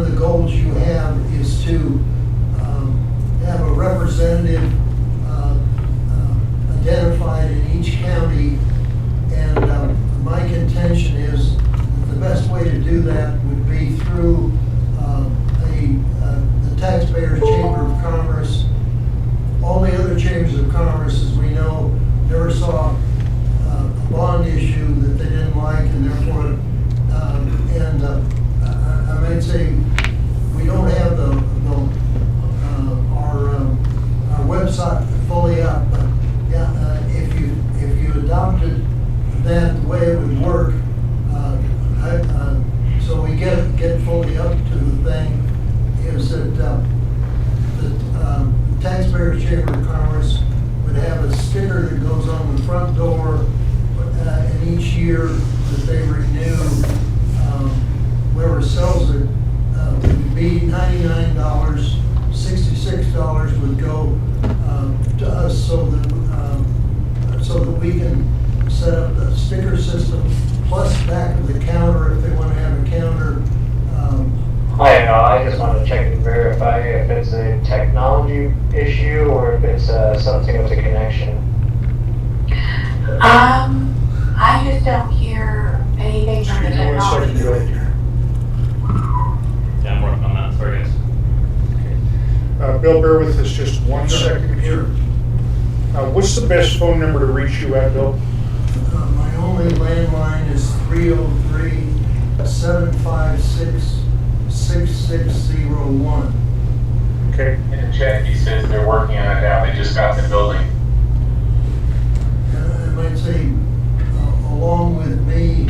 of the goals you have is to have a representative identified in each county, and my contention is that the best way to do that would be through the Taxpayers Chamber of Commerce. All the other chambers of commerce, as we know, never saw a bond issue that they didn't like, and therefore, I might say we don't have our website fully up, but yeah, if you adopted that the way it would work, so we get fully up to the thing, is that the Taxpayers Chamber of Commerce would have a sticker that goes on the front door, and each year that they renew, whoever sells it would be $99. $66 would go to us, so that we can set up the sticker system, plus back of the counter if they want to have a counter. I just want to check and verify if it's a technology issue or if it's something with a connection. I just don't hear anything from the technology director. Yeah, I'm working on that. Sorry, guys. Bill, bear with us just 1 second here. What's the best phone number to reach you at, Bill? My only landline is 303-756-6601. Okay. In the chat, he says they're working on it now. They just got the building. I might say, along with me,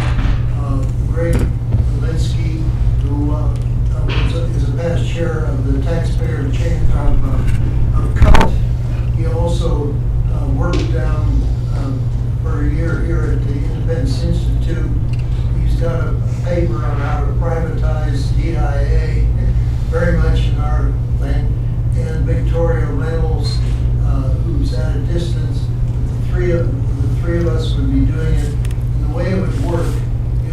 Greg Levinsky, who is a past chair of the Taxpayer Chamber of CUT. He also worked down for a year here at the Independence Institute. He's got a paper on how to privatize DIA, very much in our thing. And Victoria Reynolds, who's at a distance. The three of us would be doing it. And the way it would work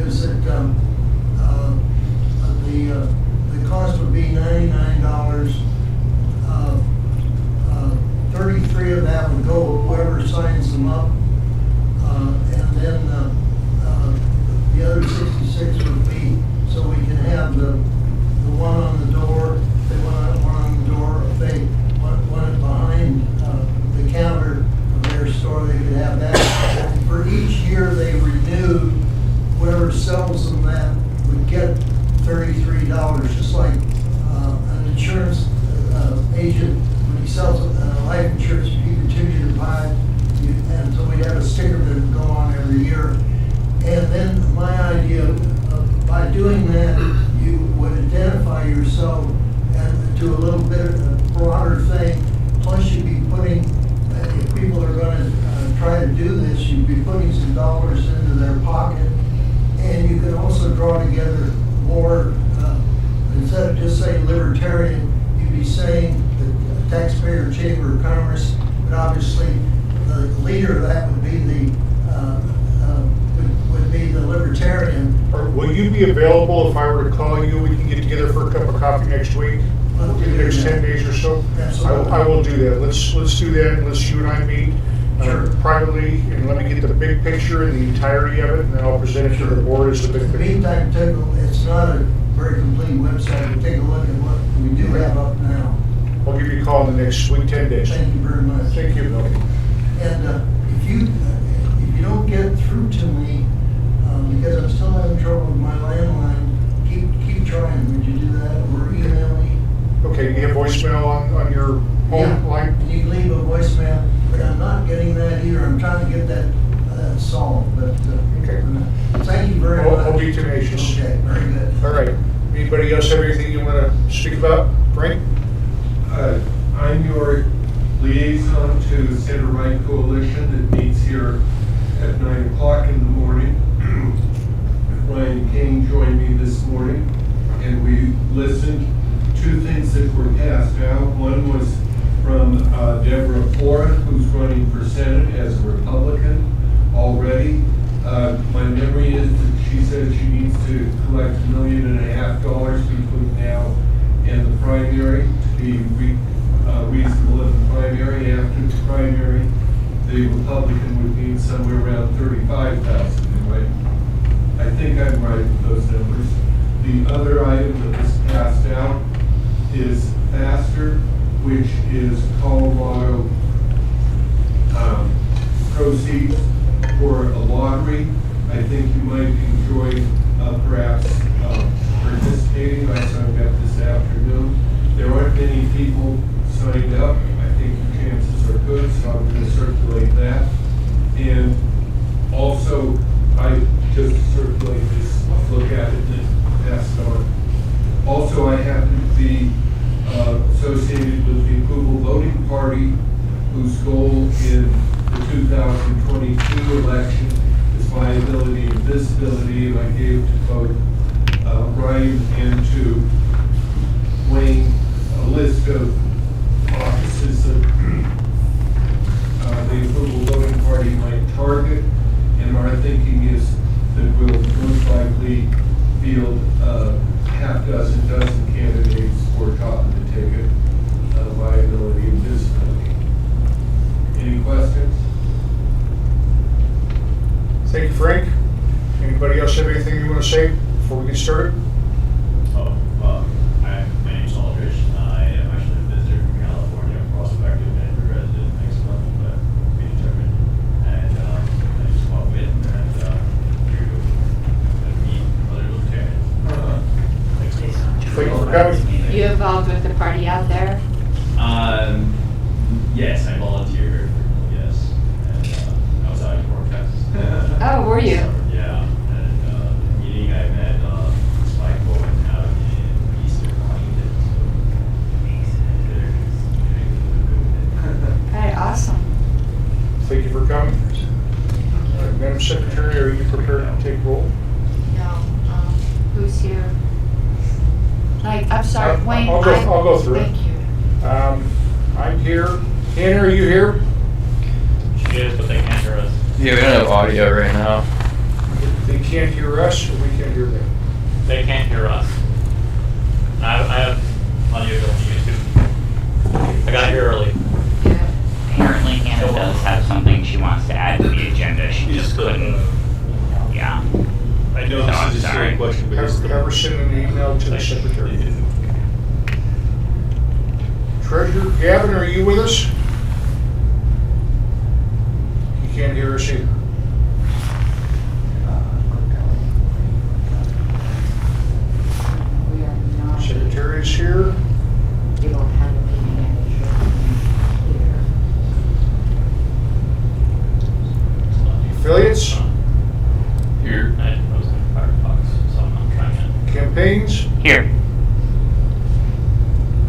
is that the cost would be $99. 33 of that would go to whoever signs them up, and then the other 66 would be so we can have the one on the door. If they want one on the door, if they want it behind the counter of their store, they could have that. And for each year they renewed, whoever sells them that would get $33, just like an insurance agent. When he sells life insurance, you keep your 2 year buy, and so we'd have a sticker that would go on every year. And then my idea, by doing that, you would identify yourself and to a little bit broader thing. Plus, you'd be putting, if people are going to try to do this, you'd be putting some dollars into their pocket, and you could also draw together more. Instead of just saying Libertarian, you'd be saying the Taxpayer Chamber of Commerce, but obviously the leader of that would be the Libertarian. Will you be available if I were to call you? We can get together for a cup of coffee next week, in the next 10 days or so. Absolutely. I will do that. Let's do that. Let's you and I meet privately, and let me get the big picture and the entirety of it, and then I'll present it to the board as the big In the picture. meantime, it's not a very complete website, but take a look at what we do have up now. I'll give you a call in the next week, 10 days. Thank you very much. Thank you, Bill. And if you don't get through to me, because I'm still having trouble with my landline, keep trying. Would you do that, or email me? Okay, you have voicemail on your home line? And you can leave a voicemail, but I'm not getting that either. I'm trying to get that solved, but Okay. thank you very much. I'll be tenacious. Okay, very good. All right. Anybody else have anything you want to speak about? Frank? I'm your liaison to Center Right Coalition that meets here at 9 o'clock in the morning. Ryan King joined me this morning, and we listened to things that were passed out. One was from Deborah Flora, who's running for Senate as a Republican already. My memory is that she said she needs to collect $1.5 million $2.5 between now and the primary to be reasonable in the primary. After the primary, the Republican would need somewhere around 35,000. I think I'm right with those numbers. The other item that was passed out is faster, which is Colorado proceeds for a lottery. I think you might enjoy perhaps participating. I signed up this afternoon. There aren't many people signed up. I think the chances are good, so I'm going to circulate that. And also, I just circulate this, look at it and pass it on. Also, I happen to be associated with the Approval Voting Party, whose goal in the 2022 election is viability and visibility, and I gave to both Ryan and to Wayne a list of offices that the Approval Voting Party might target, and our thinking is that we'll most likely field dozen candidates for top of the ticket, viability and visibility. Any questions? Thank you, Frank. Anybody else have anything you want to say before we get started? My name's Aldrich. I am actually a visitor from California, prospective and resident next month, but be determined. And I just walked in and here to meet other libertarians. Thank you for coming. You involved with the party out there? Yes, I volunteered. Yes, and I was out in Cortex. Oh, were you? Yeah, and the meeting I met Spike Bowman out in Eastern Washington. Alright, awesome. Thank you for coming. Madam Secretary, are you prepared to take roll? No, who's here? I'm sorry, Wayne. I'll go through it. Thank you. I'm here. Hannah, are you here? She is, but they can't hear us. Yeah, we don't have audio right now. They can't hear us, or we can't hear them? They can't hear us. I have audio built to YouTube. I got here early. Apparently Hannah does have something she wants to add to the agenda, she just couldn't. Yeah. I know No, this is a sorry. silly question, but it's Have her send an email to the secretary. Treasurer Gavin, are you with us? He can't hear us either. We are not. Secretary is here. We don't have a meeting here. Affiliates, Here. I was in Firefox, so I'm not trying it. campaigns, Here.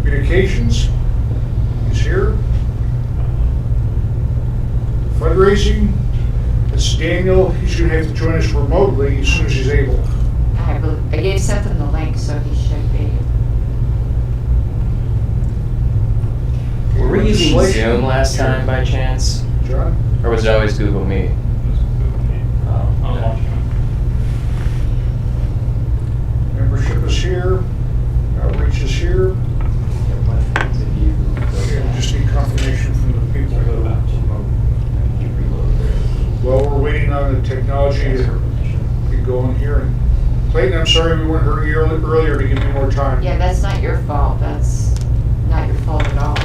communications. He's here. Fundraising. It's Daniel. He's going to have to join us remotely as soon as he's able. I gave sent him the link, so he should be. Were we using Legislation. Zoom last time by chance? John? Or was it always Google Meet? I was watching it. Membership is here. Outreach is here. Okay, we just need confirmation from the people that are remote. Well, we're waiting on the technology to get going here. And Clayton, I'm sorry we weren't here earlier to give you more time. Yeah, that's not your fault. That's not your fault at all.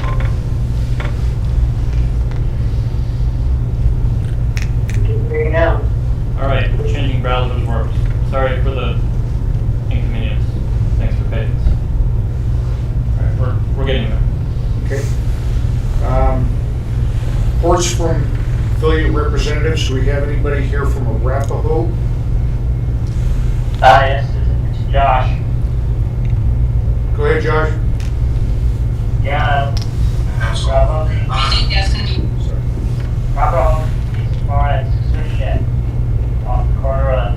Hear you now. All right, changing browsers works. Sorry for the inconvenience. Thanks for patience. All right, we're getting there. Okay. Reports from affiliate representatives. Do we have anybody here from Arapahoe? Yes, it's Josh. Go ahead, Josh. Yeah, Bravo. Bravo is far as Sushi off the corner of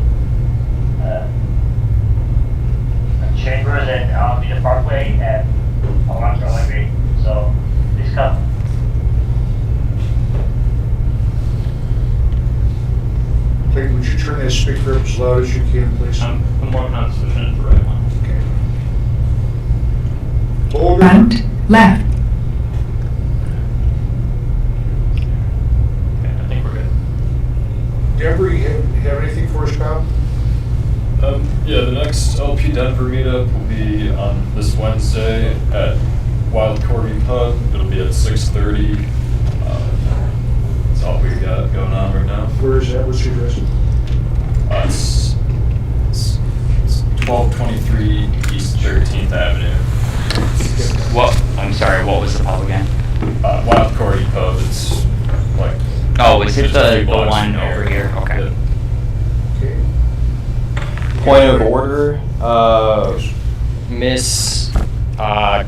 Chambers and Alameda Parkway at Alonzo Library. So please come. Clayton, would you turn that speaker up as loud as you can, please? I'm working on switching it to the right one. Okay. good? Front, left. Okay, I think we're good. Deborah, you have anything for us, pal? Yeah, the next LP Denver meetup will be on this Wednesday at Wild Corgi Pub. It'll be at 6:30. That's all we got going on right now. Where is that? What's your address? It's 1223 East 13th Avenue. What, I'm sorry, what was the pub again? Wild Corgi Pub. It's like. Oh, is it just a the few blocks one from over here? Okay. Yeah. Okay. Point of order, Miss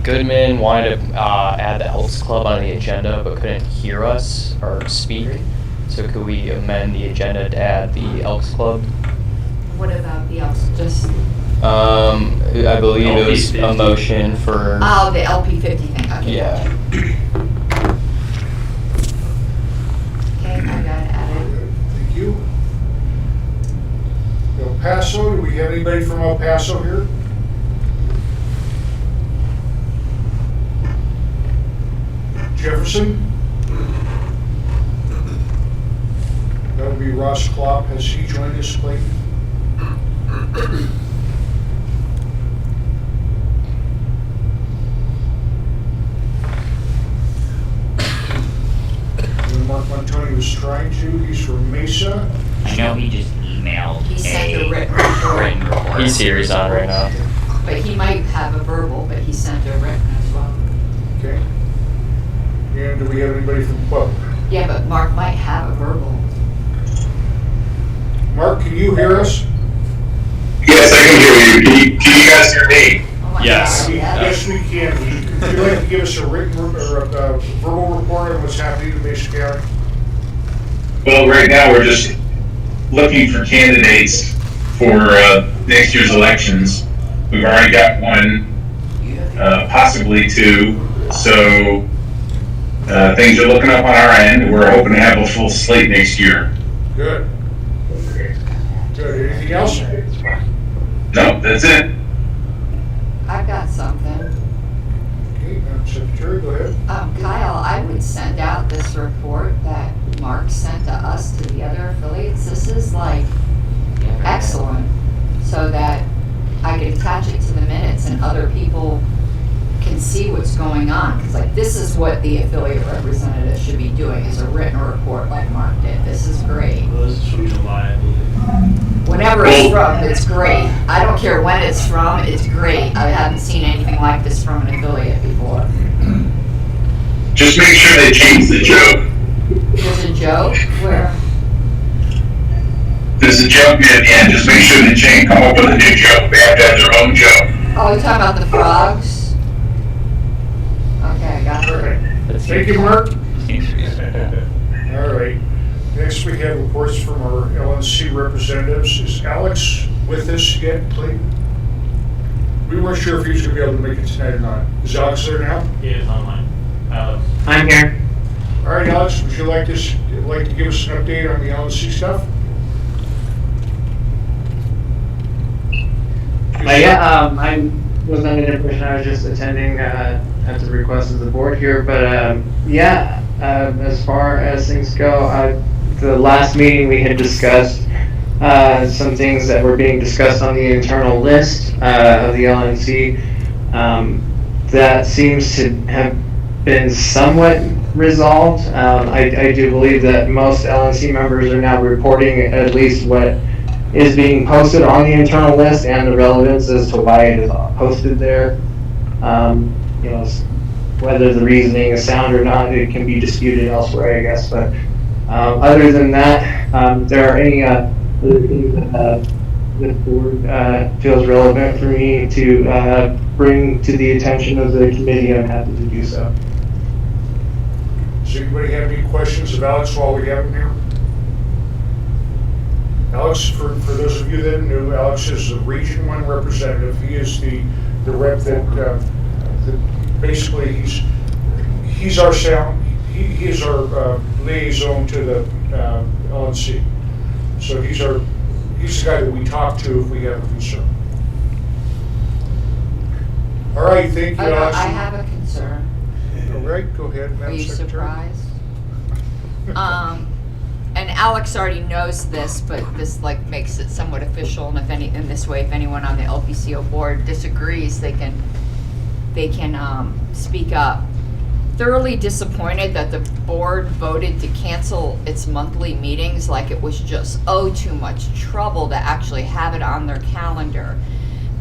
Goodman wanted to add the Elks Club on the agenda but couldn't hear us or speak. So could we amend the agenda to add the Elks Club? What about the else? Just, I believe it was a LP50. motion for. oh, the LP50 thing, okay. Yeah. Okay, I got it added. Thank you. El Paso, do we have anybody from El Paso here? Jefferson? That would be Ross Klopp. Has he joined us, Clayton? Mark Montoni was trying to. He's from Mesa. I know he just emailed He sent a written written report. He's here, he's on right now. But he might have a verbal, but he sent a written as well. Okay. And do we have anybody from Quote? Yeah, but Mark might have a verbal. Mark, can you hear us? Yes, I can hear you. Can you guys hear me? Oh my Yes. God, Yes, we can. Would you like to give us a written or a verbal report on what's happening in Mesa County? Well, right now, we're just looking for candidates for next year's elections. We've already got one, possibly two, so things are looking up on our end. We're hoping to have a full slate next year. Good. Good. Anything else? No, that's it. I've got something. Okay, Madam Secretary, go ahead. Kyle, I would send out this report that Mark sent to us to the other affiliates. This is like excellent, so that I could attach it to the minutes and other people can see what's going on. Because like this is what the affiliate representative should be doing, is a written report like Mark did. This is great. Well, this is from July, I believe. Whenever it's from, it's great. I don't care when it's from, it's great. I haven't seen anything like this from an affiliate before. Just make sure they change the joke. There's a joke where, There's a joke near the end. Just make sure they come up with a new joke. They have to have their own joke. oh, you're talking about the frogs? Okay, I got it. Thank you, Mark. Seems to be. All right. Next, we have reports from our LNC representatives. Is Alex with us yet, please? We weren't sure if he was going to be able to make it tonight or not. Is Alex there now? He is online. Alex. I'm here. All right, Alex, would you like to give us an update on the LNC stuff? Yeah, I was under the impression I was just attending at the request of the board here, but as far as things go, the last meeting we had discussed some things that were being discussed on the internal list of the LNC. That seems to have been somewhat resolved. I do believe that most LNC members are now reporting at least what is being posted on the internal list and the relevance as to why it is posted there. Whether the reasoning is sound or not, it can be disputed elsewhere, I guess. But other than that, there are any other things that the board feels relevant for me to bring to the attention of the committee, I'm happy to do so. Does anybody have any questions of Alex while we have him here? Alex, for those of you that are new, Alex is the Region 1 representative. He is the rep that basically he's our sound. He is our liaison to the LNC. So he's the guy that we talk to if we have a concern. All right, thank you, Oh, no, Alex. I have a concern. All right, go ahead, Are Madam you Secretary. surprised? And Alex already knows this, but this like makes it somewhat official, and in this way, if anyone on the LPCO board disagrees, they can speak up. Thoroughly disappointed that the board voted to cancel its monthly meetings, like it was just too much trouble to actually have it on their calendar.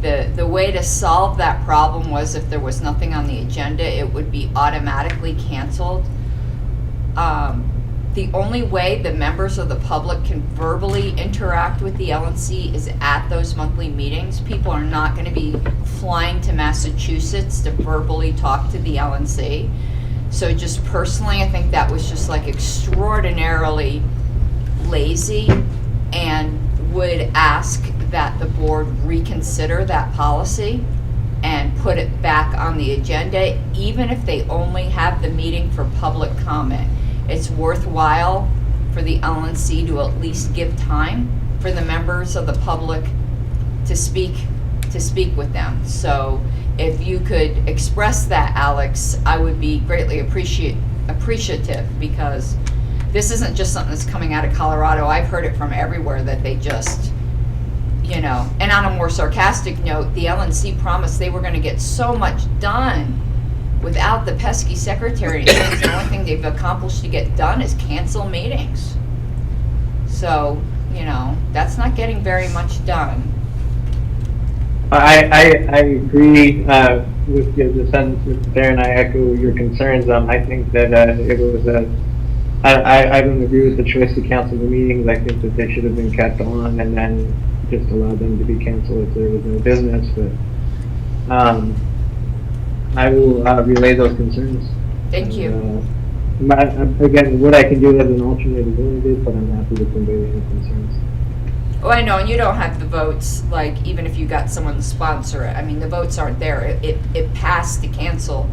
The way to solve that problem was if there was nothing on the agenda, it would be automatically canceled. The only way the members of the public can verbally interact with the LNC is at those monthly meetings. People are not going to be flying to Massachusetts to verbally talk to the LNC. So just personally, I think that was just like extraordinarily lazy, and would ask that the board reconsider that policy and put it back on the agenda, even if they only have the meeting for public comment. It's worthwhile for the LNC to at least give time for the members of the public to speak with them. So if you could express that, Alex, I would be greatly appreciative, because this isn't just something that's coming out of Colorado. I've heard it from everywhere that they just, and on a more sarcastic note, the LNC promised they were going to get so much done without the pesky secretary. The only thing they've accomplished to get done is cancel meetings. So, that's not getting very much done. I agree with the sentiment there, and I echo your concerns. I think that it was I don't agree with the choice to cancel the meetings. I think that they should have been kept on and then just allow them to be canceled if there was no business. But I will relay those concerns. Thank you. Again, what I can do as an alternate is limited, but I'm happy to convey any concerns. Oh, I know, and you don't have the votes, like, even if you got someone to sponsor it. I mean, the votes aren't there. It passed to cancel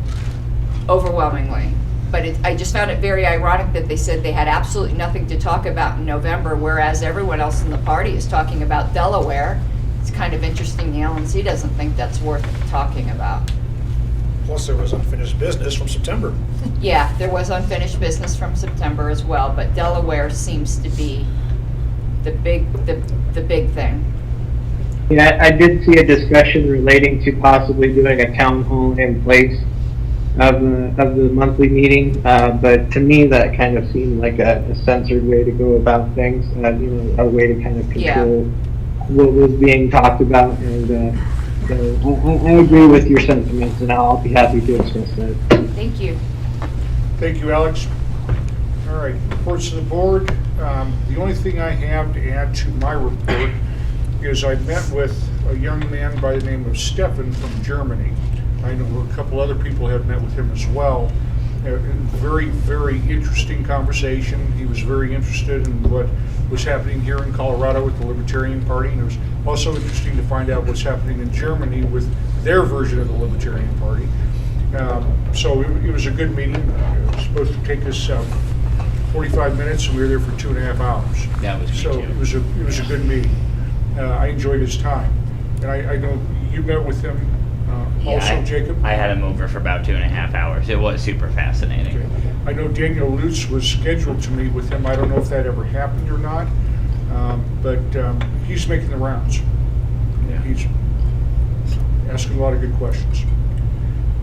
overwhelmingly. But I just found it very ironic that they said they had absolutely nothing to talk about in November, whereas everyone else in the party is talking about Delaware. It's kind of interesting the LNC doesn't think that's worth talking about. Plus, there was unfinished business from September. Yeah, there was unfinished business from September as well, but Delaware seems to be the big thing. Yeah, I did see a discussion relating to possibly doing a town hall in place of the monthly meeting, but to me that kind of seemed like a censored way to go about things, a way to kind of control what was being talked about, and so I agree with your sentiments, and I'll be happy to express that. Thank you. Thank you, Alex. All right, reports to the board. The only thing I have to add to my report is I met with a young man by the name of Stefan from Germany. I know a couple other people have met with him as well. Very, very interesting conversation. He was very interested in what was happening here in Colorado with the Libertarian Party, and it was also interesting to find out what's happening in Germany with their version of the Libertarian Party. So it was a good meeting. It was supposed to take us 45 minutes, and we were there for 2.5 hours. That was so it was a good meeting. I enjoyed his time, and I know you met with him also, Jacob. I had him over for about 2.5 hours. It was super fascinating. Okay. I know Daniel Lutz was scheduled to meet with him. I don't know if that ever happened or not, but he's making the rounds. Yeah. He's asking a lot of good questions.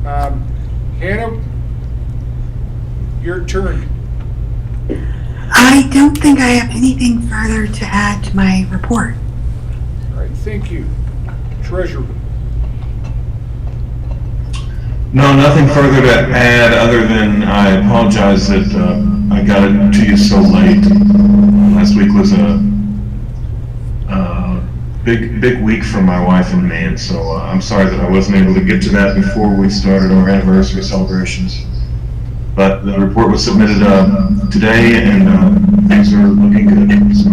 Hannah, your turn. I don't think I have anything further to add to my report. All right, thank you. Treasurer. No, nothing further to add other than I apologize that I got it to you so late. Last week was a big week for my wife and me, and so I'm sorry that I wasn't able to get to that before we started our anniversary celebrations. But the report was submitted today, and things are looking good. So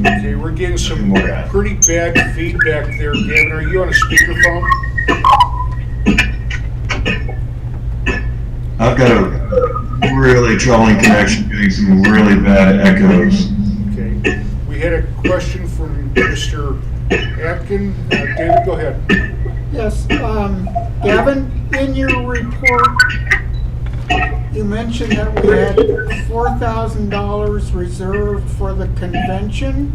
okay, we're getting some pretty bad feedback there, Gavin. Are you on a speakerphone? I've got a really troubling connection, getting some really bad echoes. Okay. We had a question from Mr. Atkin. David, go ahead. Yes, Gavin, Gavin, in your report, you mentioned that we had $4,000 reserved for the convention.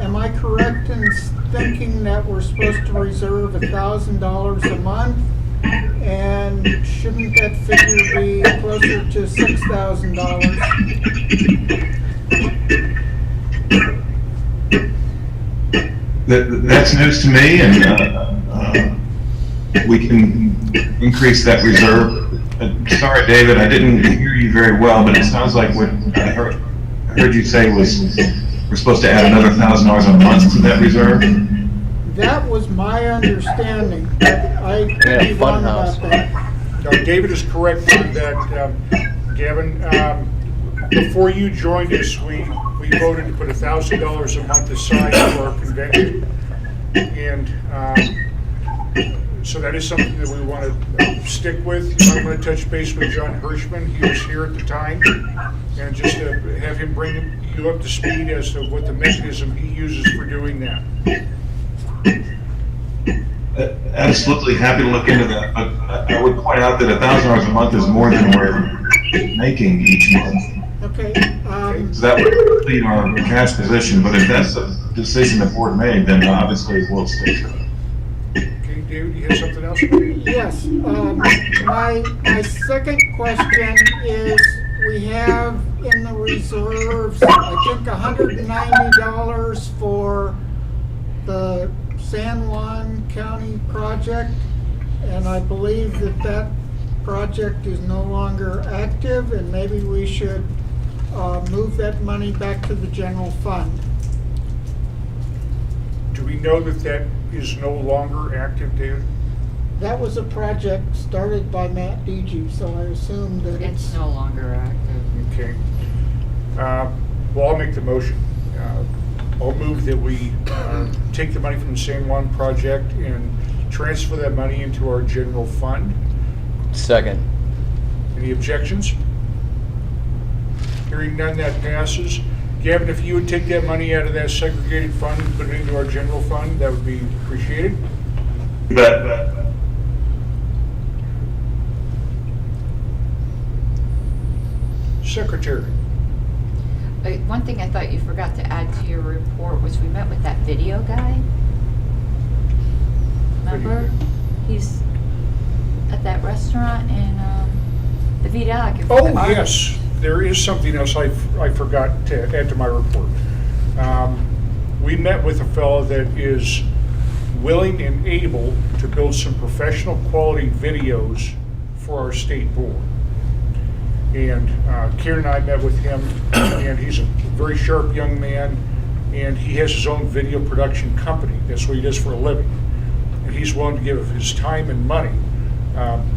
Am I correct in thinking that we're supposed to reserve $1,000 a month? And shouldn't that figure be closer to $6,000? That's news to me, and we can increase that reserve. Sorry, David, I didn't hear you very well, but it sounds like what I heard you say was we're supposed to add another $1,000 a month to that reserve. That was my understanding. I could be wrong about that. No, David is correct on that, Gavin. Before you joined us, we voted to put $1,000 a month aside for our convention. And so that is something that we want to stick with. I'm going to touch base with John Hirschman. He was here at the time. And just have him bring you up to speed as to what the mechanism he uses for doing that. Absolutely happy to look into that. But I would point out that $1,000 a month is more than we're making each month. Okay. So that would complete our cash position, but if that's a decision the board made, then obviously we'll stick to it. Okay, David, you have something else? Yes. My second question is, we have in the reserves, I think $190 for the San Juan County project, and I believe that project is no longer active, and maybe we should move that money back to the general fund. Do we know that is no longer active, David? That was a project started by Matt Deege, so I assume that It's no longer active. Okay. Well, I'll make the motion. I'll move that we take the money from the San Juan project and transfer that money into our general fund. Second. Any objections? Hearing none, that passes. Gavin, if you would take that money out of that segregated fund and put it into our general fund, that would be appreciated. You bet. Secretary. One thing I thought you forgot to add to your report was we met with that video guy. Remember? He's at that restaurant in the Vidal. Oh, yes. There is something else I forgot to add to my report. We met with a fellow that is willing and able to build some professional quality videos for our state board. And Karen and I met with him, and he's a very sharp young man, and he has his own video production company. That's what he does for a living. And he's willing to give his time and money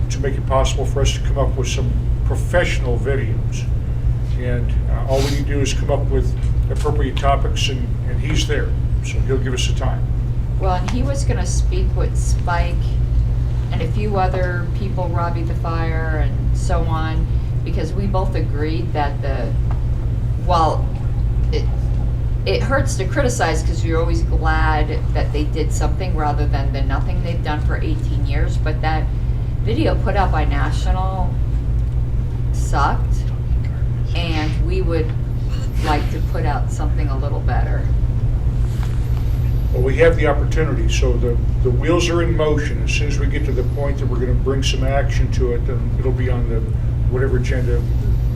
to make it possible for us to come up with some professional videos. And all we need to do is come up with appropriate topics, and he's there. So he'll give us the time. Well, and he was going to speak with Spike and a few other people, Robbie the Fire and so on, because we both agreed that it hurts to criticize because you're always glad that they did something rather than the nothing they've done for 18 years, but that video put out by National sucked, and we would like to put out something a little better. Well, we have the opportunity, so the wheels are in motion. As soon as we get to the point that we're going to bring some action to it, then it'll be on the whatever agenda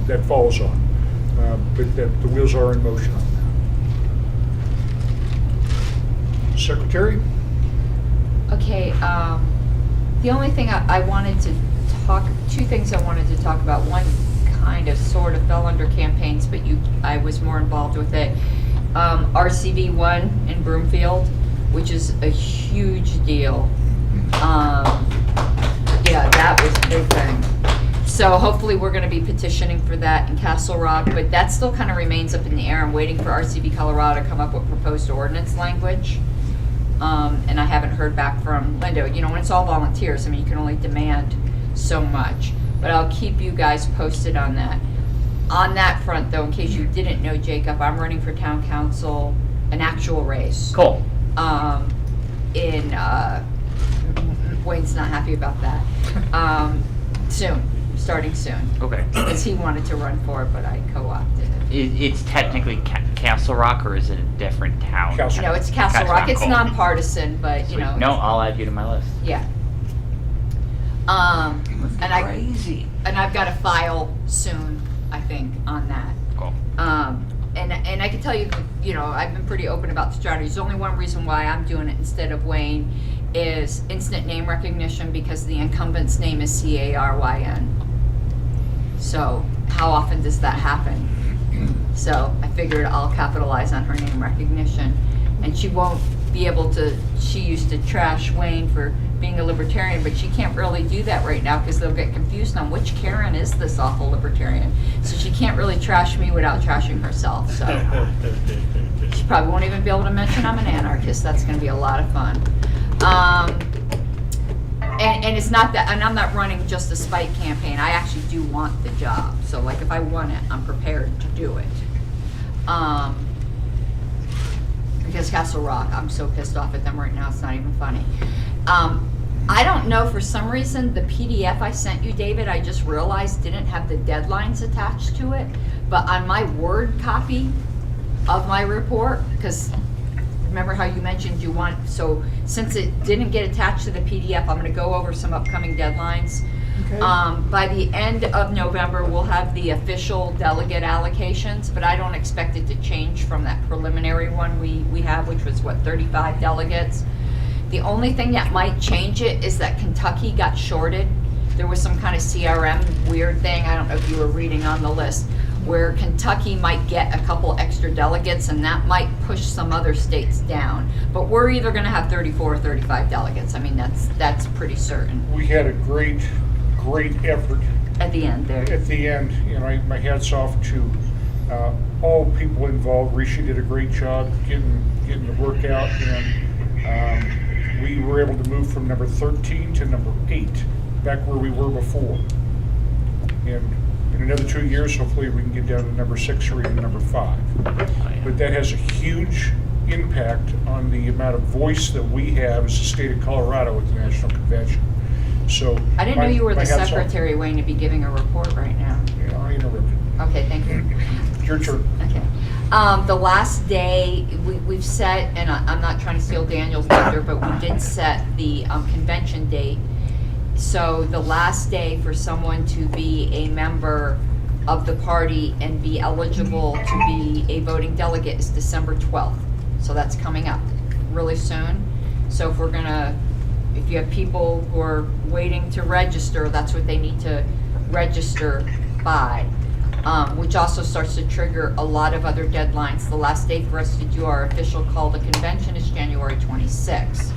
that falls on. But the wheels are in motion on that. Secretary? Okay, the only thing I wanted to two things I wanted to talk about. One kind of sort of fell under campaigns, but I was more involved with it. RCV1 in Broomfield, which is a huge deal. Yeah, that was a big thing. So hopefully we're going to be petitioning for that in Castle Rock, but that still kind of remains up in the air. I'm waiting for RCV Colorado to come up with proposed ordinance language. And I haven't heard back from Linda. You know, when it's all volunteers, I mean, you can only demand so much. But I'll keep you guys posted on that. On that front, though, in case you didn't know, Jacob, I'm running for town council, an actual race. Cool. In Wayne's not happy about that. Soon, starting soon. Okay. Because he wanted to run for it, but I co-opted it. It's technically Castle Rock, or is it a different town? No, it's Castle Rock. It's cool. nonpartisan, but you Sweet. know. No, I'll add you to my list. Yeah. And Crazy. I've got a file soon, I think, on that. Cool. And I can tell you, you know, I've been pretty open about the strategy. There's only one reason why I'm doing it instead of Wayne is instant name recognition, because the incumbent's name is Caryn. So how often does that happen? So I figured I'll capitalize on her name recognition, and she won't be able to. She used to trash Wayne for being a libertarian, but she can't really do that right now because they'll get confused on which Karen is this awful libertarian. So she can't really trash me without trashing herself. So she probably won't even be able to mention I'm an anarchist. That's going to be a lot of fun. And it's not that, and I'm not running just a spite campaign. I actually do want the job. So like if I want it, I'm prepared to do it. Because Castle Rock, I'm so pissed off at them right now, it's not even funny. I don't know, for some reason, the PDF I sent you, David, I just realized didn't have the deadlines attached to it. But on my Word copy of my report, because remember how you mentioned you want, so since it didn't get attached to the PDF, I'm gonna go over some upcoming deadlines. Okay. By the end of November, we'll have the official delegate allocations, but I don't expect it to change from that preliminary one we have, which was what, 35 delegates. The only thing that might change it is that Kentucky got shorted. There was some kind of CRM weird thing, I don't know if you were reading on the list, where Kentucky might get a couple extra delegates, and that might push some other states down. But we're either gonna have 34 or 35 delegates. I mean, that's pretty certain. We had a great effort. At the end there. At the end, you know, my hats off to all people involved. Rishi did a great job getting the work out, and we were able to move from number 13 to number 8, back where we were before. And in another 2 years, hopefully we can get down to number 6 or even number 5. But that has a huge impact on the amount of voice that we have as the state of Colorado at the National Convention. So I didn't know you were the secretary, Wayne, to be giving a report right now. Yeah, I interrupted. Okay, thank you. Your turn. Okay. The last day, we've set, and I'm not trying to steal Daniel's thunder, but we did set the convention date. So the last day for someone to be a member of the party and be eligible to be a voting delegate is December 12th. So that's coming up really soon. So if you have people who are waiting to register, that's what they need to register by. Which also starts to trigger a lot of other deadlines. The last day for us to do our official call to convention is January 26th.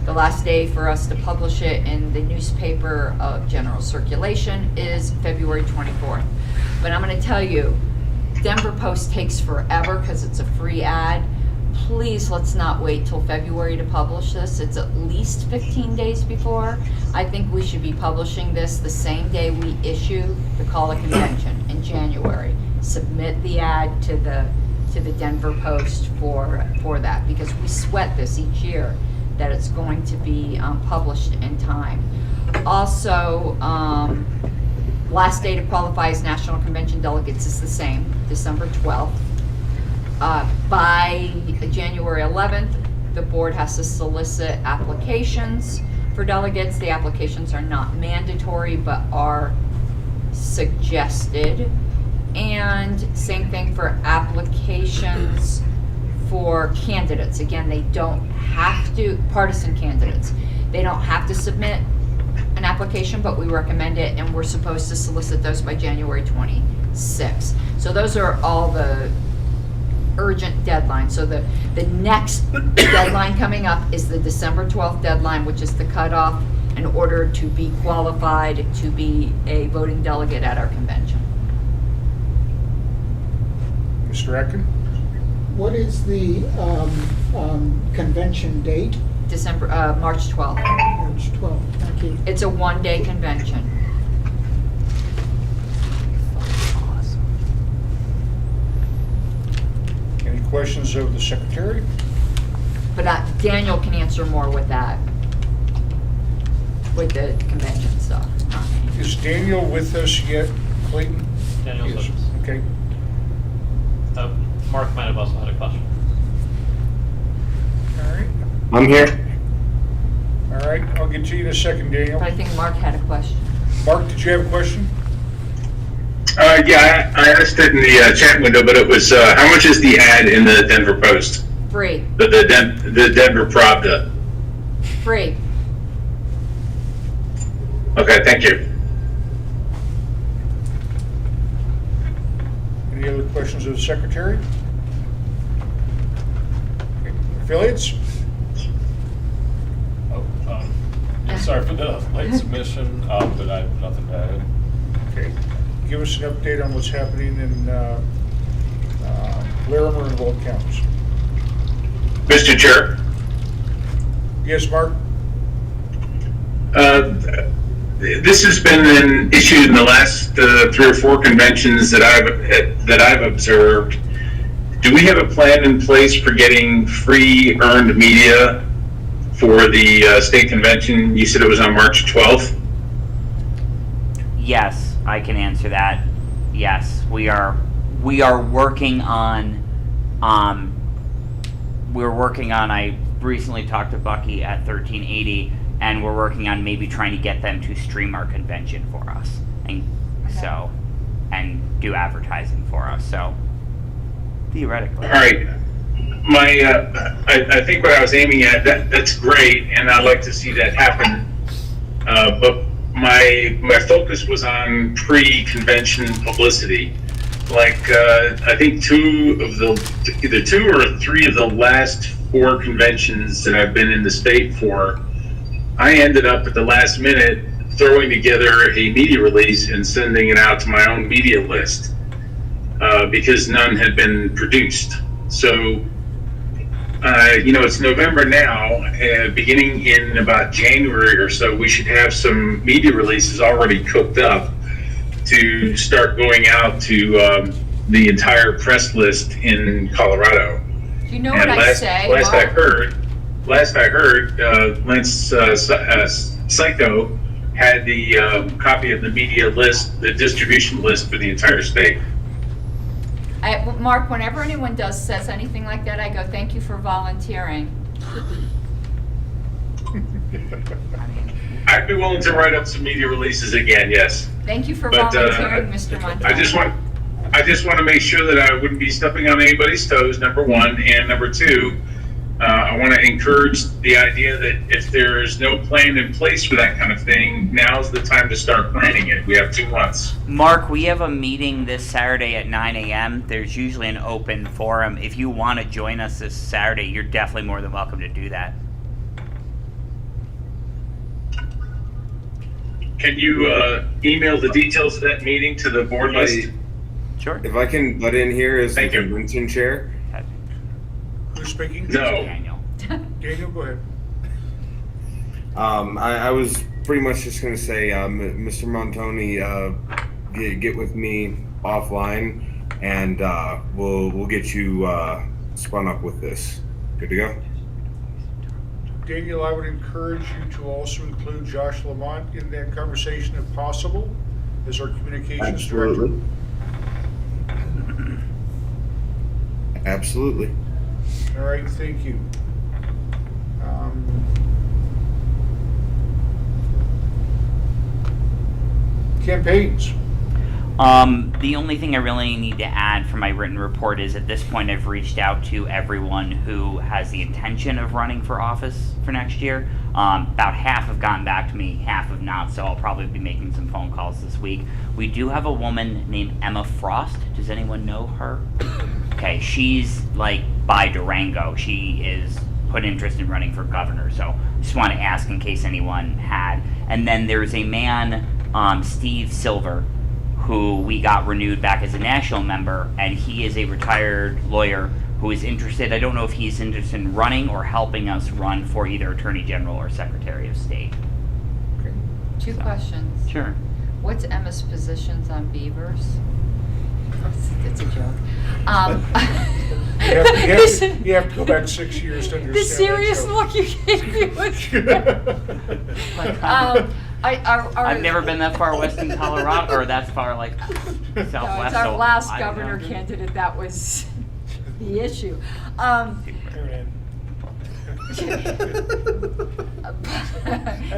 The last day for us to publish it in the newspaper of general circulation is February 24th. But I'm going to tell you, Denver Post takes forever because it's a free ad. Please, let's not wait till February to publish this. It's at least 15 days before. I think we should be publishing this the same day we issue the call to convention in January. Submit the ad to the Denver Post for that, because we sweat this each year that it's going to be published in time. Also, last day to qualify as National Convention delegates is the same, December 12th. By January 11th, the board has to solicit applications for delegates. The applications are not mandatory, but are suggested. And same thing for applications for candidates. Again, they don't have to, partisan candidates, they don't have to submit an application, but we recommend it, and we're supposed to solicit those by January 26th. So those are all the urgent deadlines. So the next deadline coming up is the December 12th deadline, which is the cutoff in order to be qualified to be a voting delegate at our convention. Mr. Atkin? What is the convention date? March 12th. March 12th, thank you. It's a one-day convention. Any questions of the secretary? But Daniel can answer more with that. with the convention stuff. Is Daniel with us yet, Clayton? Daniel's Yes. with us. Okay. Mark might have also had a question. All right. I'm here. All right, I'll get to you in a second, Daniel. But I think Mark had a question. Mark, did you have a question? Yeah, I asked it in the chat window, but it was, how much is the ad in the Denver Post? Free. The Denver Pravda. Free. Okay, thank you. Any other questions of the secretary? Okay. Affiliates? Yeah, sorry for the late submission, but I have nothing to add. Okay. Give us an update on what's happening in Larimer and Weld counties. Mr. Chair, Yes, Mark? this has been an issue in the last 3 or 4 conventions that I've observed. Do we have a plan in place for getting free earned media for the state convention? You said it was on March 12th? Yes, I can answer that. Yes, we are working on, I recently talked to Bucky at 1380, and we're working on maybe trying to get them to stream our convention for us, and so, and do advertising for us, so, theoretically. All right. I think what I was aiming at, that's great, and I'd like to see that happen. But my focus was on pre-convention publicity. Like, I think either 2 or 3 of the last 4 conventions that I've been in the state for, I ended up at the last minute throwing together a media release and sending it out to my own media list because none had been produced. So, it's November now, beginning in about January or so, we should have some media releases already cooked up to start going out to the entire press list in Colorado. Do you know what I say? Last I heard, Lance Psycho had the copy of the media list, the distribution list for the entire state. Mark, whenever anyone says anything like that, I go, thank you for volunteering. I'd be willing to write up some media releases again, yes. Thank you for volunteering, Mr. Montana. I just want to make sure that I wouldn't be stepping on anybody's toes, number one, and number two, I want to encourage the idea that if there's no plan in place for that kind of thing, now's the time to start planning it. We have 2 months. Mark, we have a meeting this Saturday at 9 a.m. There's usually an open forum. If you want to join us this Saturday, you're definitely more than welcome to do that. Can you email the details of that meeting to the board list? Sure. If I can butt in here as the convention chair. Who's speaking? No. Daniel. Daniel, go ahead. I was pretty much just going to say, Mr. Montoni, get with me offline, and we'll get you spun up with this. Good to go? Daniel, I would encourage you to also include Josh Lamont in that conversation if possible, as our communications director. Absolutely. All right, thank you. Campaigns. The only thing I really need to add for my written report is at this point I've reached out to everyone who has the intention of running for office for next year. About half have gotten back to me, half have not, so I'll probably be making some phone calls this week. We do have a woman named Emma Frost. Does anyone know her? Okay, she's like by Durango. She is put interest in running for governor, so just want to ask in case anyone had. And then there's a man, Steve Silver, who we got renewed back as a national member, and he is a retired lawyer who is interested. I don't know if he's interested in running or helping us run for either Attorney General or Secretary of State. Two questions. Sure. What's Emma's positions on beavers? It's a joke. You have to go back 6 years to understand The serious that joke. look you gave me was I've never been that far west in Colorado, or that far like southwest. No, it's so our last I don't governor know. candidate that was the issue.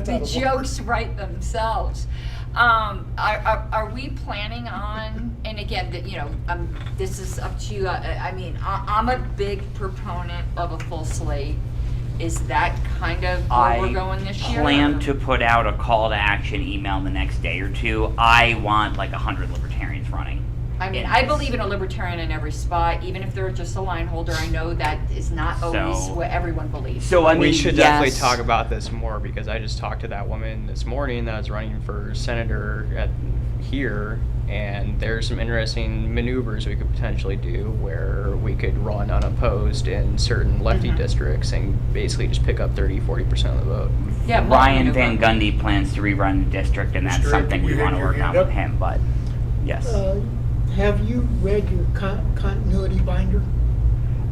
The jokes write themselves. Are we planning on, and again, this is up to you, I'm a big proponent of a full slate. Is that kind of where we're going this year? I plan to put out a call to action email in the next day or two. I want like 100 libertarians running. I believe in a libertarian in every spot, even if they're just a line holder. I know that is not always what everyone believes. So we should definitely talk about this more, because I just talked to that woman this morning that was running for senator here, and there's some interesting maneuvers we could potentially do where we could run unopposed in certain lefty districts and basically just pick up 30-40% of the vote. Yeah, Ryan Van Gundy plans to rerun the district, and that's something we want to work on with him. But yes. Have you read your continuity binder?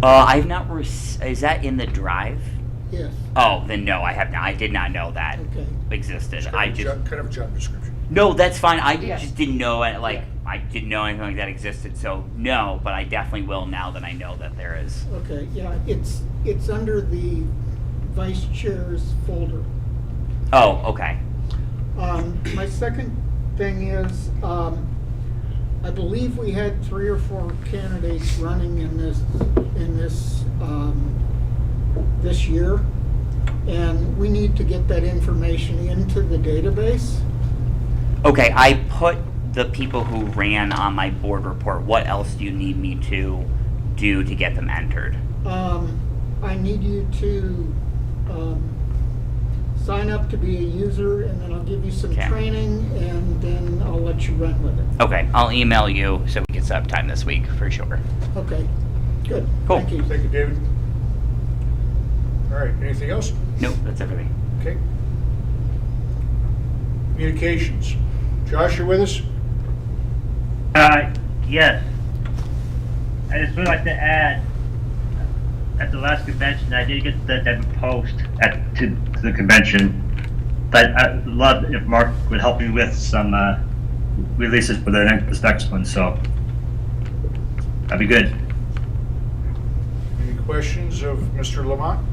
I've not. Is that in the drive? Yes. Oh, then no, I have not. I did not know that existed. Kind of a job description. No, that's fine. I just didn't know it. Like I didn't know anything like that existed. So no, but I definitely will now that I know that there is. Okay. Yeah, it's under the vice chair's folder. Oh, okay. My second thing is, I believe we had 3 or 4 candidates running in this this year, and we need to get that information into the database. Okay, I put the people who ran on my board report. What else do you need me to do to get them entered? I need you to sign up to be a user, and then I'll give you some training, and then I'll let you run with it. Okay, I'll email you so we can set up time this week for sure. Okay, good. Cool. Thank you. Thank you, David. All right, anything else? Nope, that's everything. Okay. Communications. Josh, you with us? Yes. I just would like to add, at the last convention, I did get that post to the convention, but I'd love if Mark would help me with some releases for this next one, so that'd be good. Any questions of Mr. Lamont?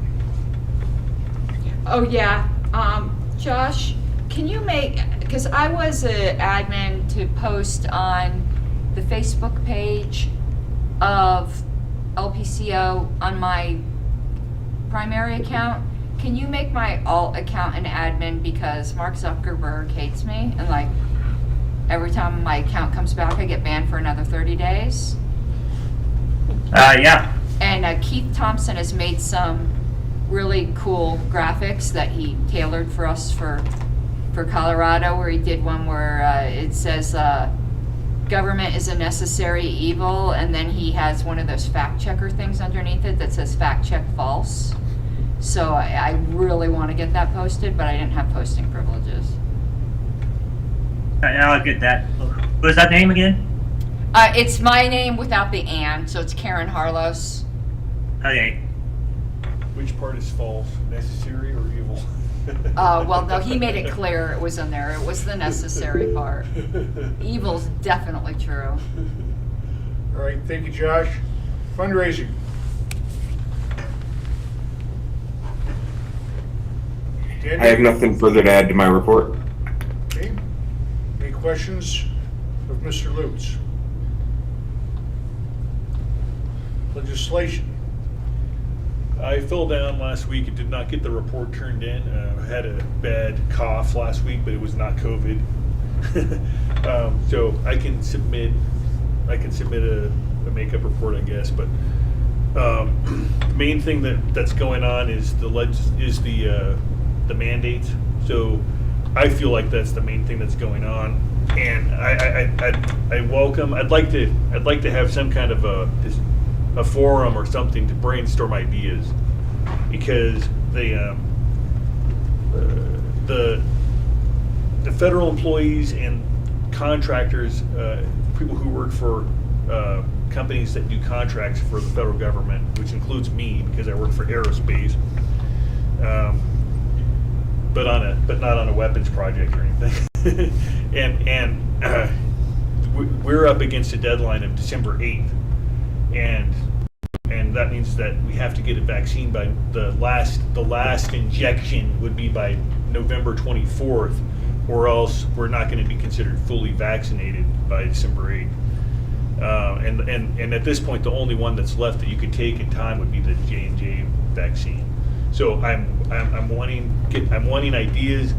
Oh, yeah. Josh, can you because I was an admin to post on the Facebook page of LPCO on my primary account. Can you make my alt account an admin, because Mark Zuckerberg hates me, and like every time my account comes back I get banned for another 30 days? Yeah. And Keith Thompson has made some really cool graphics that he tailored for us for Colorado, where he did one where it says government is a necessary evil, and then he has one of those fact checker things underneath it that says fact check false. So I really want to get that posted, but I didn't have posting privileges. I'll get that. What was that name again? It's my name without the and, so it's Karen Harlos. Okay. Which part is false? Necessary or evil? Well, no, he made it clear it was in there. It was the necessary part. Evil's definitely true. All right, thank you, Josh. Fundraising. I have nothing further to add to my report. Okay. Any questions of Mr. Lutz? Legislation. I fell down last week and did not get the report turned in. I had a bad cough last week, but it was not COVID. So I can submit a makeup report, I guess. But the main thing that's going on is the mandates. So I feel like that's the main thing that's going on, and I welcome. I'd like to have some kind of a forum or something to brainstorm ideas, because the federal employees and contractors, people who work for companies that do contracts for the federal government, which includes me because I work for aerospace, but not on a weapons project or anything. and we're up against a deadline of December 8th, and that means that we have to get a vaccine by the last injection would be by November 24th, or else we're not going to be considered fully vaccinated by December 8th. And at this point, the only one that's left that you could take in time would be the J&J vaccine. So I'm wanting ideas.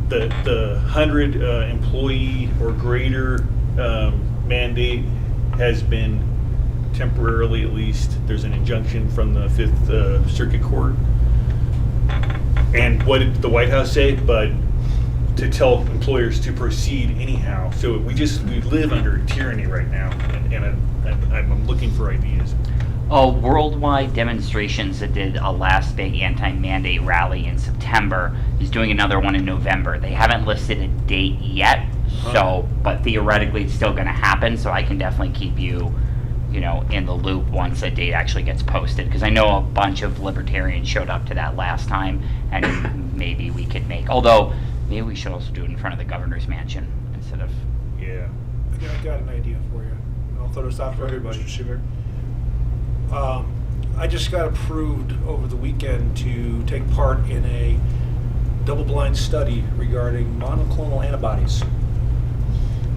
The 100 employee or greater mandate has been temporarily, at least. There's an injunction from the Fifth Circuit Court. And what did the White House say? But to tell employers to proceed anyhow. So we live under tyranny right now, and I'm looking for ideas. Worldwide Demonstrations that did a last big anti-mandate rally in September is doing another one in November. They haven't listed a date yet, but theoretically it's still going to happen. So I can definitely keep you, in the loop once a date actually gets posted. Because I know a bunch of libertarians showed up to that last time, and maybe we could although maybe we should also do it in front of the governor's mansion instead of. Yeah. I got an idea for you. I'll throw this out for everybody. Mr. Seaver. I just got approved over the weekend to take part in a double-blind study regarding monoclonal antibodies.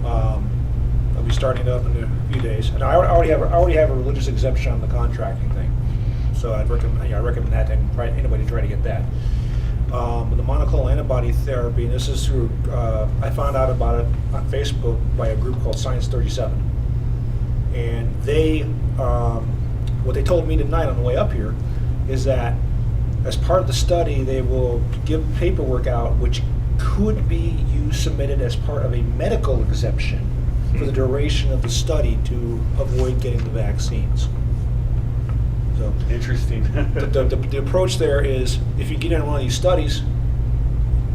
I'll be starting it up in a few days, and I already have a religious exemption on the contracting thing, so I recommend that to anybody try to get that. The monoclonal antibody therapy, and this is through I found out about it on Facebook by a group called Science 37, and they. What they told me tonight on the way up here is that as part of the study, they will give paperwork out which could be submitted as part of a medical exemption for the duration of the study to avoid getting the vaccines. So interesting. the approach there is if you get in one of these studies,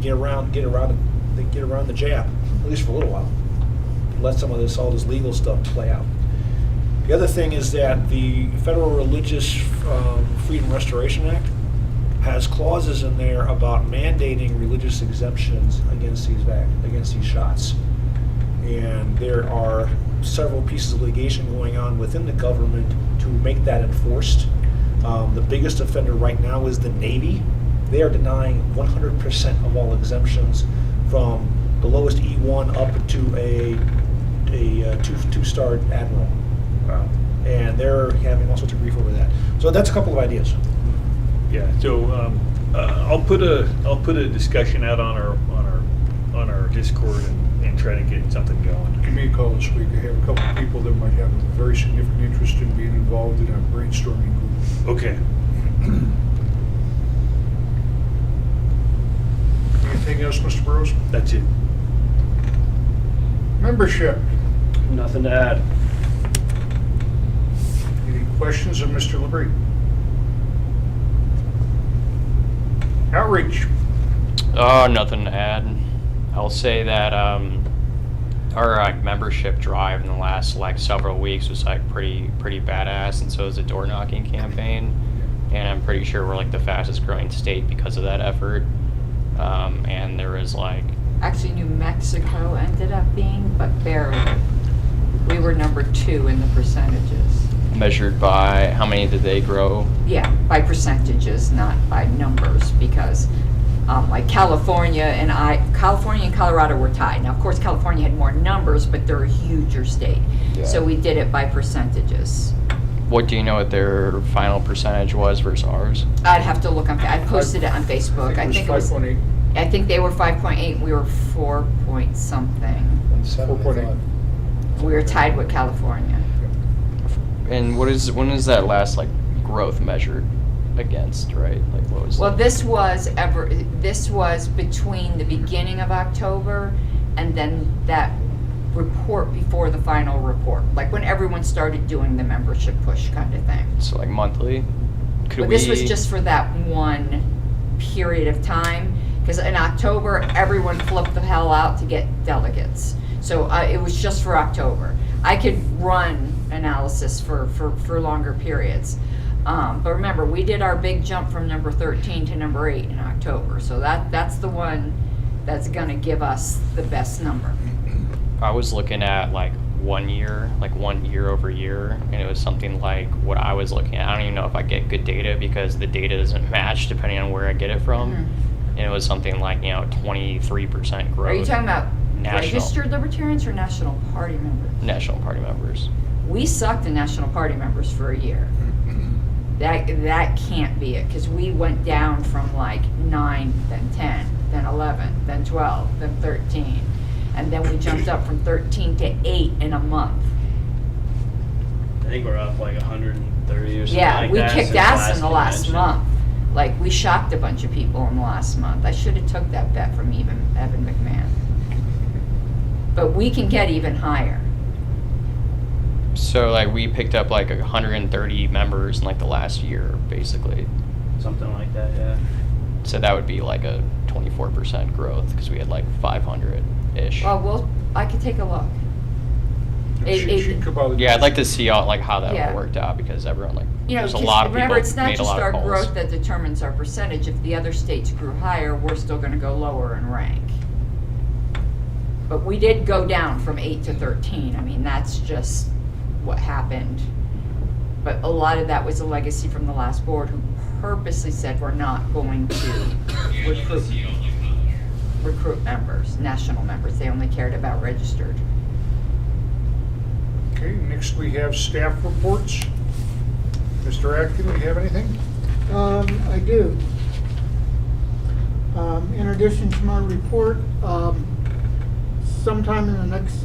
get around the jab, at least for a little while. Let some of all this legal stuff play out. The other thing is that the Federal Religious Freedom Restoration Act has clauses in there about mandating religious exemptions against these shots. And there are several pieces of litigation going on within the government to make that enforced. The biggest offender right now is the Navy. They are denying 100% of all exemptions from the lowest E1 up to a two-star admiral. And they're having all sorts of grief over that. So that's a couple of ideas. Yeah. So I'll put a discussion out on our Discord and try to get something going. Give me a call this week. I have a couple of people that might have a very significant interest in being involved in a brainstorming group. Okay. Anything else, Mr. Burrows? That's it. Membership. Nothing to add. Any questions of Mr. LeBrie? Outreach. Nothing to add. I'll say that our membership drive in the last several weeks was pretty badass, and so is the door knocking campaign. And I'm pretty sure we're the fastest growing state because of that effort. And there was actually New Mexico ended up being, but barely. We were number 2 in the percentages. Measured by how many did they grow? Yeah, by percentages, not by numbers, because California and Colorado were tied. Now, of course, California had more numbers, but they're a huger state. Yeah. So we did it by percentages. What do you know what their final percentage was versus ours? I'd have to look on. I posted it on Facebook. I think it was 5.8. I think they were 5.8. We were 4 point something. 4.8. We were tied with California. And when is that last growth measured against, right? What was? Well, this was between the beginning of October and then that report before the final report, when everyone started doing the membership push kind of thing. So monthly? This was just for that one period of time, because in October everyone flipped the hell out to get delegates. So it was just for October. I could run analysis for longer periods. But remember, we did our big jump from number 13 to number 8 in October, so that's the one that's gonna give us the best number. I was looking at like 1 year, like 1 year over year, and it was something like what I was looking at. I don't even know if I get good data because the data doesn't match depending on where I get it from. And it was something like, 23% growth. Are you talking about national, registered Libertarians or National Party members? National Party members. We sucked in National Party members for a year. That can't be it, because we went down from like 9, then 10, then 11, then 12, then 13. And then we jumped up from 13 to 8 in a month. I think we're up like 130 or something Yeah, like we that kicked since ass in the last convention. month. Like, we shocked a bunch of people in the last month. I should have took that bet from Evan McMahon. But we can get even higher. So like we picked up like 130 members in like the last year, basically. Something like that, yeah. So that would be like a 24% growth because we had like 500-ish. Well, I could take a look. Yeah, I'd like to see how that Yeah. all worked out because everyone there's a 'cause lot of people remember, it's not made a just lot our of calls. growth that determines our percentage. If the other states grew higher, we're still gonna go lower in rank. But we did go down from 8 to 13. I mean, that's just what happened. But a lot of that was a legacy from the last board who purposely said we're not going to recruit members, national members. They only cared about registered. Okay, next we have staff reports. Mr. Atkin, do you have anything? I do. In addition to my report, sometime in the next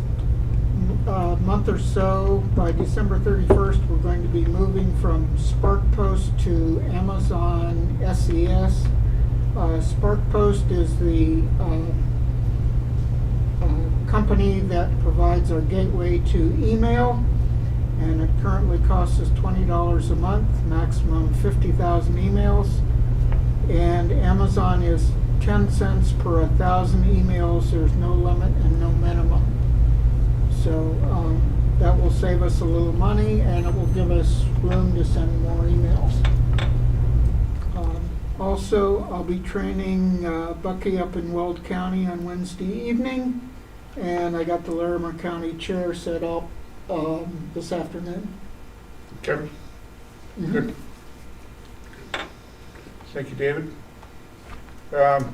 month or so, by December 31st, we're going to be moving from SparkPost to Amazon SES. SparkPost is the company that provides our gateway to email, and it currently costs us $20 a month, maximum 50,000 emails. And Amazon is 10 cents per 1,000 emails. There's no limit and no minimum. So that will save us a little money, and it will give us room to send more emails. Also, I'll be training Bucky up in Weld County on Wednesday evening, and I got the Larimer County chair set up this afternoon. Okay. Good. Thank you, David.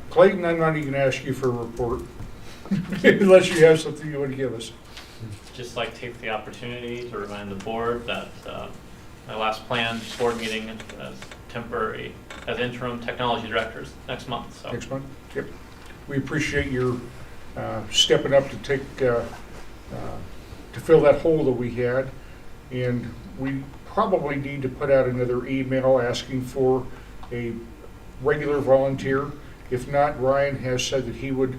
Clayton, I'm not even going to ask you for a report unless you have something you want to give us. Just like take the opportunity to remind the board that my last planned board meeting as interim technology directors next month. So. Next month? Yep. We appreciate your stepping up to take to fill that hole that we had, and we probably need to put out another email asking for a regular volunteer. If not, Ryan has said that he would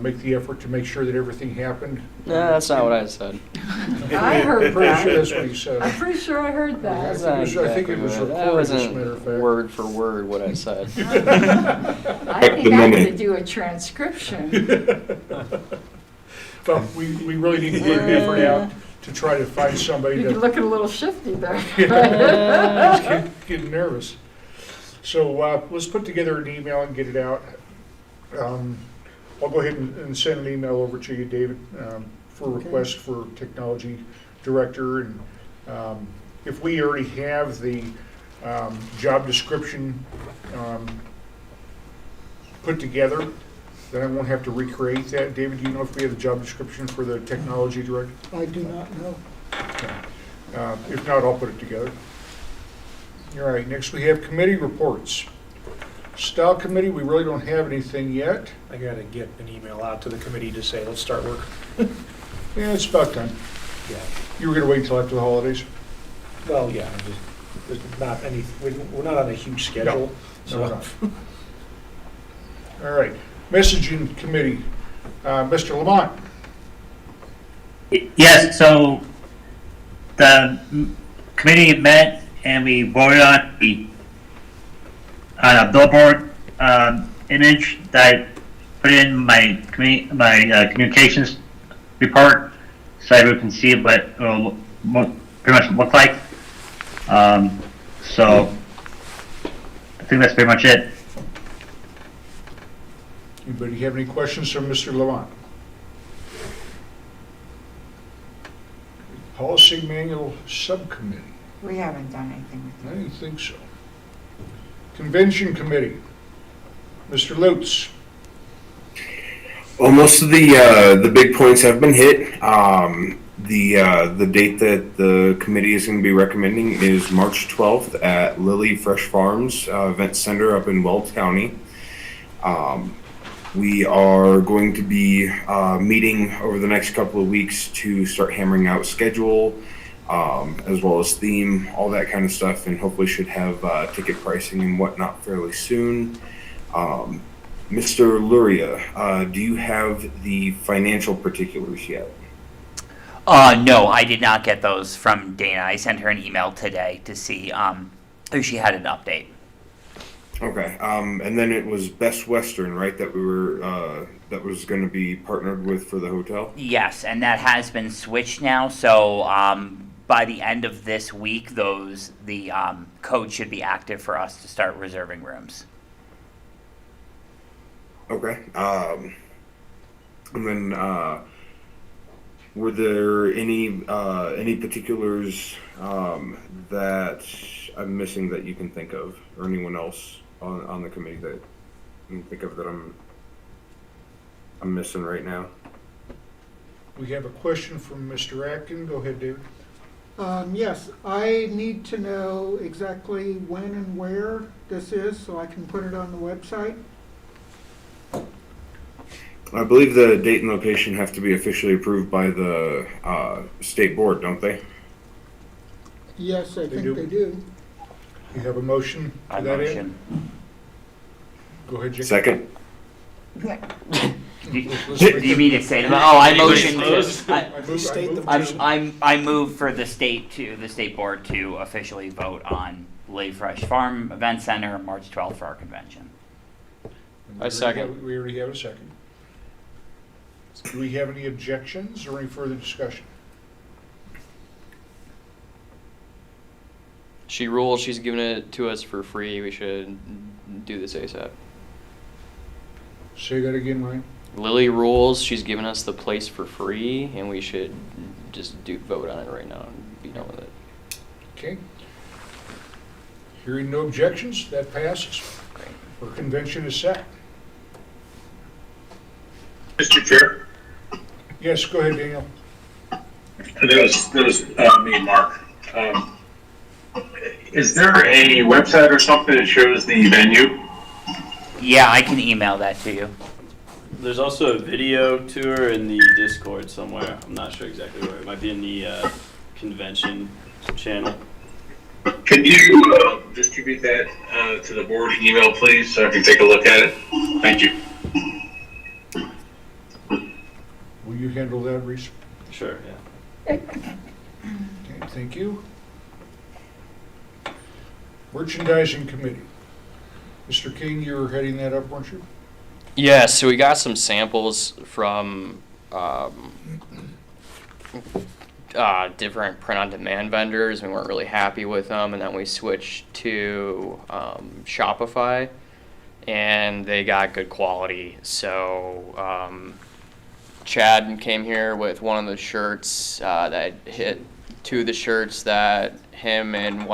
make the effort to make sure that everything happened. No, that's not what I said. I heard I'm pretty that. sure that's what he said. I'm pretty sure I heard that. I think it was That recorded, as a matter wasn't of fact. word for word what I said. I think I'm going to do a transcription. Well, we really need to put an effort out to try to find somebody You're that. looking a little shifty there. Just getting nervous. So let's put together an email and get it out. I'll go ahead and send an email over to you, David, for a request for technology director. And if we already have the job description put together, then I won't have to recreate that. David, do you know if we have the job description for the technology director? I do not know. Okay. If not, I'll put it together. All right, next we have committee reports. Style committee, we really don't have anything yet. I gotta get an email out to the committee to say, let's start work. Yeah, it's about time. Yeah. You were gonna wait until after the holidays? Well, yeah, there's not any, we're not on a huge schedule. No, we're not. All right, messaging committee, Mr. Lamont. Yes, so the committee met and we voted on a billboard image that I put in my communications report so everyone can see what it will pretty much look like. So I think that's pretty much it. Anybody have any questions from Mr. Levant? Policy Manual Subcommittee. We haven't done anything with I didn't think so. Convention Committee. Mr. Lutz. Well, most of the big points have been hit. The date that the committee is going to be recommending is March 12th at Lily Fresh Farms Event Center up in Wells County. We are going to be meeting over the next couple of weeks to start hammering out schedule, as well as theme, all that kind of stuff, and hopefully should have ticket pricing and whatnot fairly soon. Mr. Luria, do you have the financial particulars yet? No, I did not get those from Dana. I sent her an email today to see if she had an update. Okay, and then it was Best Western, right, that we were, that was going to be partnered with for the hotel? Yes, and that has been switched now, so by the end of this week, the code should be active for us to start reserving rooms. Okay, and then, were there any particulars that I'm missing that you can think of, or anyone else on the committee that you can think of that I'm missing right now? We have a question from Mr. Atkin. Go ahead, David. Yes, I need to know exactly when and where this is so I can put it on the website. I believe the date and location have to be officially approved by the state board, don't they? Yes, I think do. they do. You have a motion to that end? Go ahead, Jake. Second. Do you mean to say? I motion. I move for the state board to officially vote on Lay Fresh Farm Event Center March 12th for our convention. I second. We already have a second. Do we have any objections or any further discussion? She rules. She's giving it to us for free. We should do this ASAP. Say that again, Ryan. Lily rules. She's giving us the place for free, and we should just vote on it right now and be done with it. Okay. Hearing no objections, that passes. Our convention is set. Mr. Chair? Yes, go ahead, Daniel. That was me, Mark. Is there a website or something that shows the venue? Yeah, I can email that to you. There's also a video tour in the Discord somewhere. I'm not sure exactly where. It might be in the convention channel. Can you distribute that to the board email, please, so I can take a look at it? Thank you. Will you handle that, Reese? Sure, yeah. Okay, thank you. Merchandising Committee. Mr. King, you were heading that up, weren't you? Yeah, so we got some samples from different print-on-demand vendors. We weren't really happy with them, and then we switched to Shopify, and they got good quality. So Chad came here with one of the shirts that hit two of the shirts that him and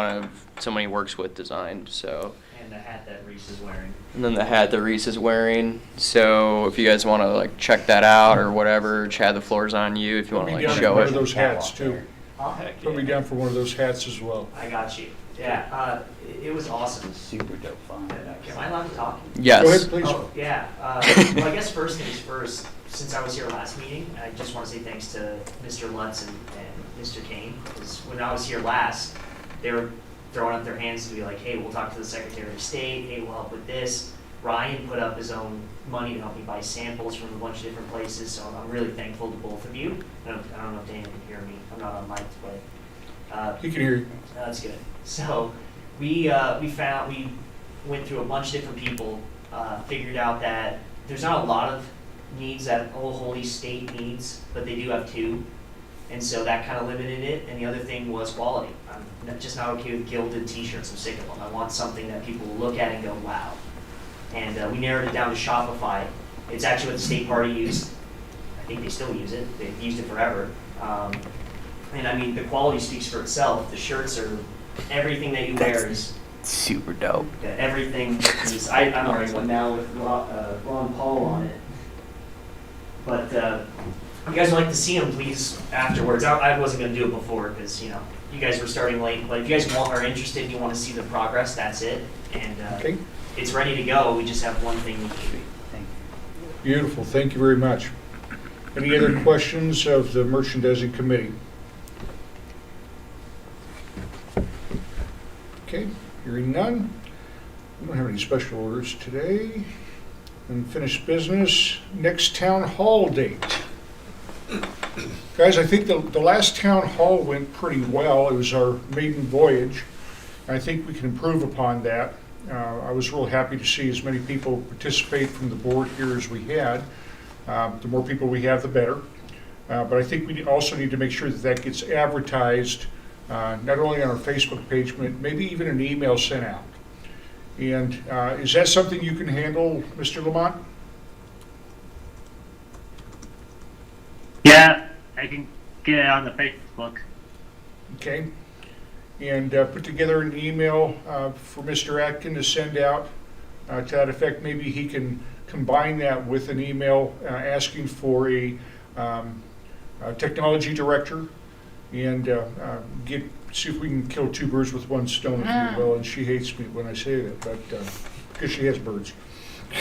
somebody he works with designed. So. And the hat that Reese is wearing. And then the hat that Reese is wearing. So if you guys want to check that out or whatever, Chad, the floor's on you if you want to show one it. of those hats too. Heck Put me down for one of those hats as well. I got you. Yeah, it was awesome. Super dope fun. Am I allowed to talk? Yes. Go ahead, please. Oh, yeah. Well, I guess first things first, since I was here last meeting, I just want to say thanks to Mr. Lutz and Mr. Kane, because when I was here last, they were throwing up their hands to be like, hey, we'll talk to the Secretary of State, hey, we'll help with this. Ryan put up his own money to help me buy samples from a bunch of different places, so I'm really thankful to both of you. I don't know if Dana can hear me. I'm not on mic, but... He can hear you. That's good. So we went through a bunch of different people, figured out that there's not a lot of needs that Old Holy State needs, but they do have two. And so that kind of limited it, and the other thing was quality. I'm just not okay with gilded t-shirts, I'm sick of them. I want something that people will look at and go, wow. And we narrowed it down to Shopify. It's actually what the state party used. I think they still use it, they've used it forever. And I mean, the quality speaks for itself. The shirts are, everything that you wear is super dope. yeah, everything is, I'm wearing one now with Ron Paul on it. But if you guys would like to see them, please, afterwards. I wasn't going to do it before because, you know, you guys were starting late. But if you guys are interested and you want to see the progress, that's it. And Okay. it's ready to go. We just have one thing we need. Beautiful, thank you very much. Any other questions of the merchandising committee? Okay, hearing none. We don't have any special orders today. Unfinished business, next town hall date. Guys, I think the last town hall went pretty well. It was our maiden voyage. I think we can improve upon that. I was real happy to see as many people participate from the board here as we had. The more people we have, the better. But I think we also need to make sure that that gets advertised, not only on our Facebook page, but maybe even an email sent out. And is that something you can handle, Mr. Lamont? Yeah, I can get it on the Facebook. Okay. And put together an email for Mr. Atkin to send out to that effect. Maybe he can combine that with an email asking for a technology director and see if we can kill two birds with one stone, if you will. And she hates me when I say that, but because she has birds.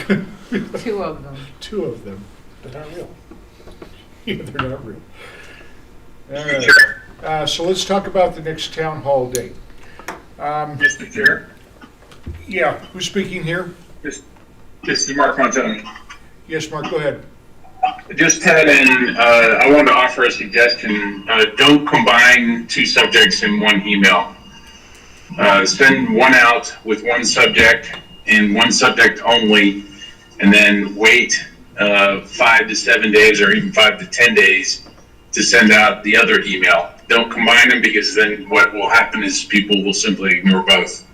Two of them. Two of them. They're not real. Yeah, they're not real. All right. So let's talk about the next town hall date. Mr. Chair? Yeah, who's speaking here? This is Mark Montoni. Yes, Mark, go ahead. Just had I wanted to offer a suggestion. Don't combine two subjects in one email. Send one out with one subject and one subject only, and then wait 5 to 7 days or even 5 to 10 days to send out the other email. Don't combine them, because then what will happen is people will simply ignore both.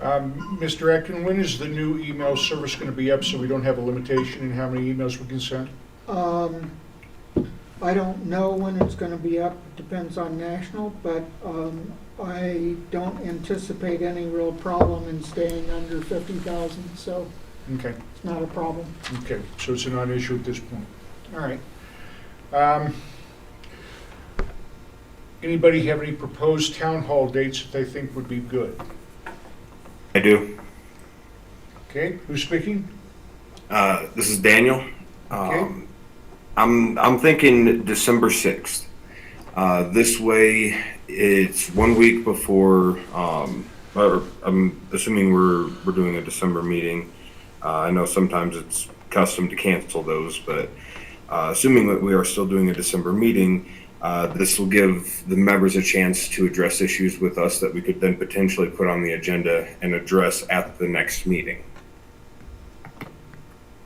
Mr. Atkin, when is the new email service going to be up so we don't have a limitation in how many emails we can send? I don't know when it's gonna be up, it depends on national, but, I don't anticipate any real problem in staying under 50,000, so Okay. it's not a problem. Okay, so it's a non-issue at this point. All right. Anybody have any proposed town hall dates that they think would be good? I do. Okay, who's speaking? This is Daniel. Okay. I'm thinking December 6th. This way, it's 1 week before. Or I'm assuming we're doing a December meeting. I know sometimes it's custom to cancel those, but assuming that we are still doing a December meeting, this will give the members a chance to address issues with us that we could then potentially put on the agenda and address at the next meeting.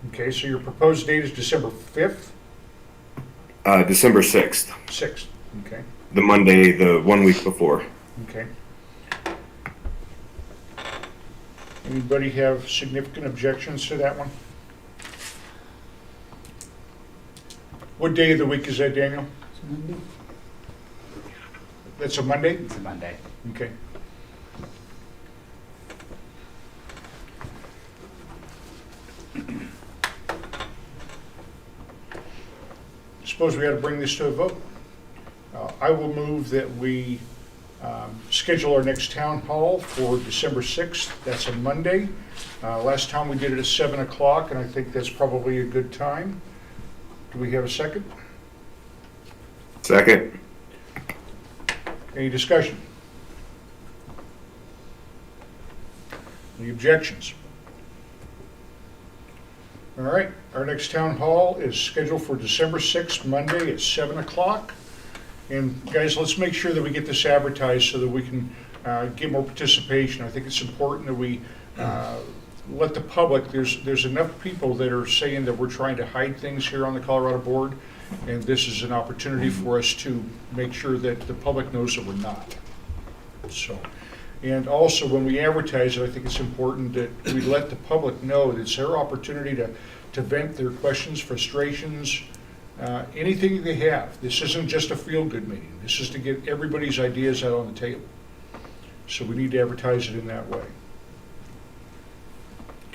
Okay, so your proposed date is December 5th? December 6th. 6th, okay. The Monday, the 1 week before. Okay. Anybody have significant objections to that one? What day of the week is that, Daniel? It's Monday. That's a Monday? It's a Monday. Okay. Suppose we had to bring this to a vote. I will move that we schedule our next town hall for December 6th. That's a Monday. Last time we did it at 7 o'clock, and I think that's probably a good time. Do we have a second? Second. Any discussion? Any objections? All right, our next town hall is scheduled for December 6th, Monday at 7 o'clock. And guys, let's make sure that we get this advertised so that we can get more participation. I think it's important that we let the public, there's enough people that are saying that we're trying to hide things here on the Colorado board, and this is an opportunity for us to make sure that the public knows that we're not. So, and also when we advertise it, I think it's important that we let the public know that it's their opportunity to vent their questions, frustrations, anything they have. This isn't just a feel-good meeting. This is to get everybody's ideas out on the table. So we need to advertise it in that way.